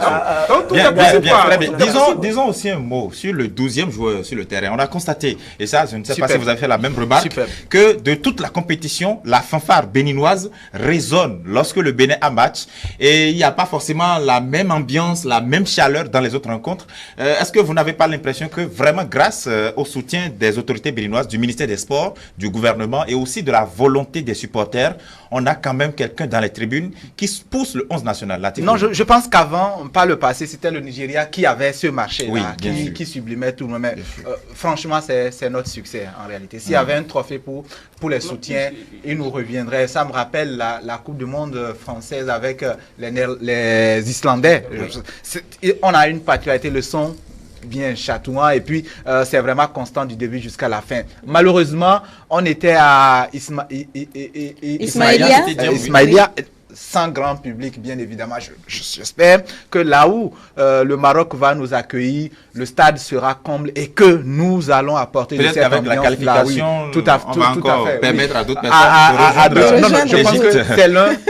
Donc, tout bien. Disons aussi un mot sur le 12e joueur sur le terrain. On a constaté, et ça, je ne sais pas si vous avez fait la même remarque, que de toute la compétition, la fanfare béninoise résonne lorsque le Bénin a match. Et il n'y a pas forcément la même ambiance, la même chaleur dans les autres rencontres. Est-ce que vous n'avez pas l'impression que vraiment grâce au soutien des autorités béninoises, du ministère des Sports, du gouvernement et aussi de la volonté des supporters, on a quand même quelqu'un dans les tribunes qui pousse le 11 national. Non, je pense qu'avant, par le passé, c'était le Nigeria qui avait ce marché-là, qui sublimait tout le monde. Mais franchement, c'est notre succès en réalité. S'il y avait un trophée pour les soutiens, il nous reviendrait. Ça me rappelle la Coupe du Monde française avec les Islandais. On a une particularité, le son bien chatouillant et puis c'est vraiment constant du début jusqu'à la fin. Malheureusement, on était à Ismaïlia, sans grand public, bien évidemment. J'espère que là où le Maroc va nous accueillir, le stade sera comble et que nous allons apporter de cette ambiance. La qualification, tout à fait, permettre à d'autres personnes je pense que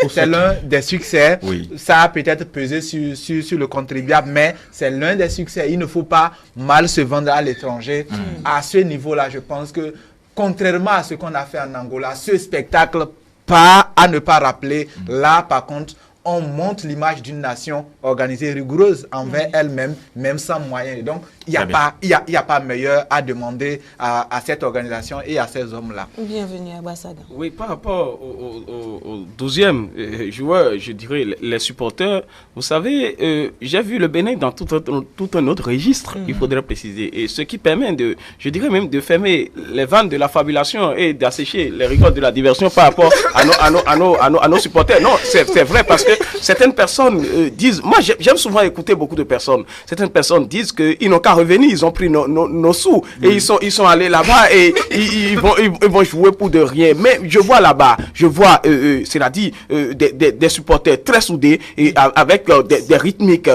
c'est l'un des succès. Ça a peut-être pesé sur le contribuable, mais c'est l'un des succès. Il ne faut pas mal se vendre à l'étranger. À ce niveau-là, je pense que contrairement à ce qu'on a fait en Angola, ce spectacle, pas à ne pas rappeler, là par contre on montre l'image d'une nation organisée, rigoureuse envers elle-même, même sans moyens. Donc, il n'y a pas meilleur à demander à cette organisation et à ces hommes-là. Bienvenue à Bassada. Oui, par rapport au 12e joueur, je dirais les supporters, vous savez, j'ai vu le Bénin dans tout un autre registre, il faudrait préciser, et ce qui permet je dirais même de fermer les vannes de la fabulation et d'assécher les rigoles de la diversion par rapport à nos supporters. Non, c'est vrai parce que certaines personnes disent, moi j'aime souvent écouter beaucoup de personnes, certaines personnes disent qu'ils n'ont qu'à revenir, ils ont pris nos sous et ils sont allés là-bas et ils vont jouer pour de rien. Mais je vois là-bas, c'est-à-dire des supporters très soudés et avec des rythmiques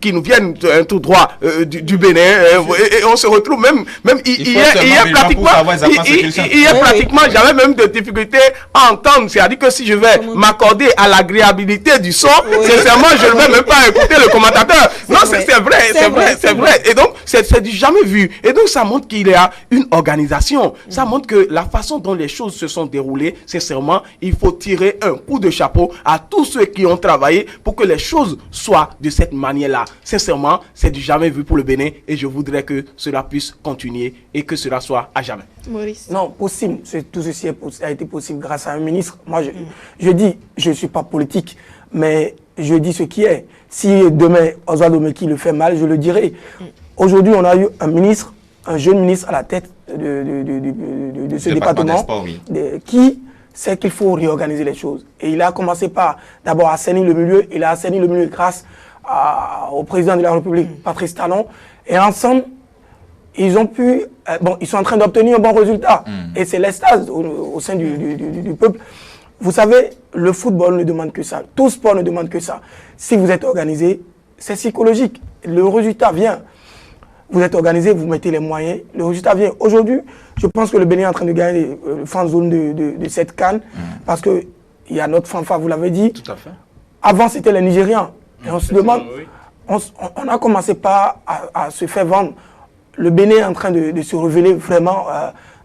qui nous viennent tout droit du Bénin et on se retrouve même hier pratiquement j'avais même des difficultés à entendre, c'est-à-dire que si je vais m'accorder à l'agréabilité du son, sincèrement je ne vais même pas écouter le commentateur. Non, c'est vrai. Et donc c'est du jamais vu. Et donc ça montre qu'il y a une organisation. Ça montre que la façon dont les choses se sont déroulées, sincèrement, il faut tirer un coup de chapeau à tous ceux qui ont travaillé pour que les choses soient de cette manière-là. Sincèrement, c'est du jamais vu pour le Bénin et je voudrais que cela puisse continuer et que cela soit à jamais. Maurice. Non, possible. Tout ceci a été possible grâce à un ministre. Moi, je dis, je ne suis pas politique, mais je dis ce qui est. Si demain, Oswald Omeki le fait mal, je le dirai. Aujourd'hui, on a eu un jeune ministre à la tête de ce département qui sait qu'il faut réorganiser les choses. Et il a commencé par d'abord assainir le milieu. Il a assaini le milieu grâce au président de la République, Patrice Talon. Et ensemble, ils sont en train d'obtenir un bon résultat. Et c'est l'extase au sein du peuple. Vous savez, le football ne demande que ça. Tout sport ne demande que ça. Si vous êtes organisé, c'est psychologique. Le résultat vient. Vous êtes organisé, vous mettez les moyens, le résultat vient. Aujourd'hui, je pense que le Bénin est en train de gagner le fan zone de cette CAN parce qu'il y a notre fanfare, vous l'avez dit. Tout à fait. Avant, c'était les Nigérians. Et on se demande, on a commencé pas à se faire vendre. Le Bénin est en train de se révéler vraiment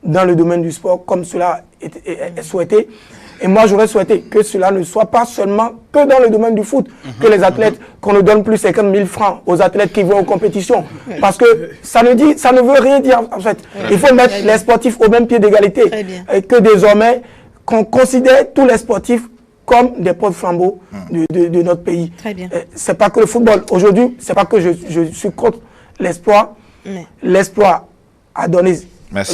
dans le domaine du sport comme cela est souhaité. Et moi, j'aurais souhaité que cela ne soit pas seulement que dans le domaine du foot, que les athlètes, qu'on ne donne plus 50 000 francs aux athlètes qui vont aux compétitions. Parce que ça ne veut rien dire, en fait. Il faut mettre les sportifs au même pied d'égalité. Et que désormais, qu'on considère tous les sportifs comme des porte-flambeaux de notre pays. Très bien. C'est pas que le football. Aujourd'hui, c'est pas que je suis contre l'espoir. L'espoir a donné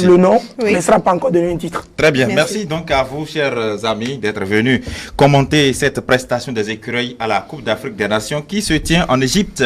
le nom, mais ne sera pas encore donné un titre. Très bien. Merci donc à vous, chers amis, d'être venus commenter cette prestation des écureuils à la Coupe d'Afrique des Nations qui se tient en Égypte.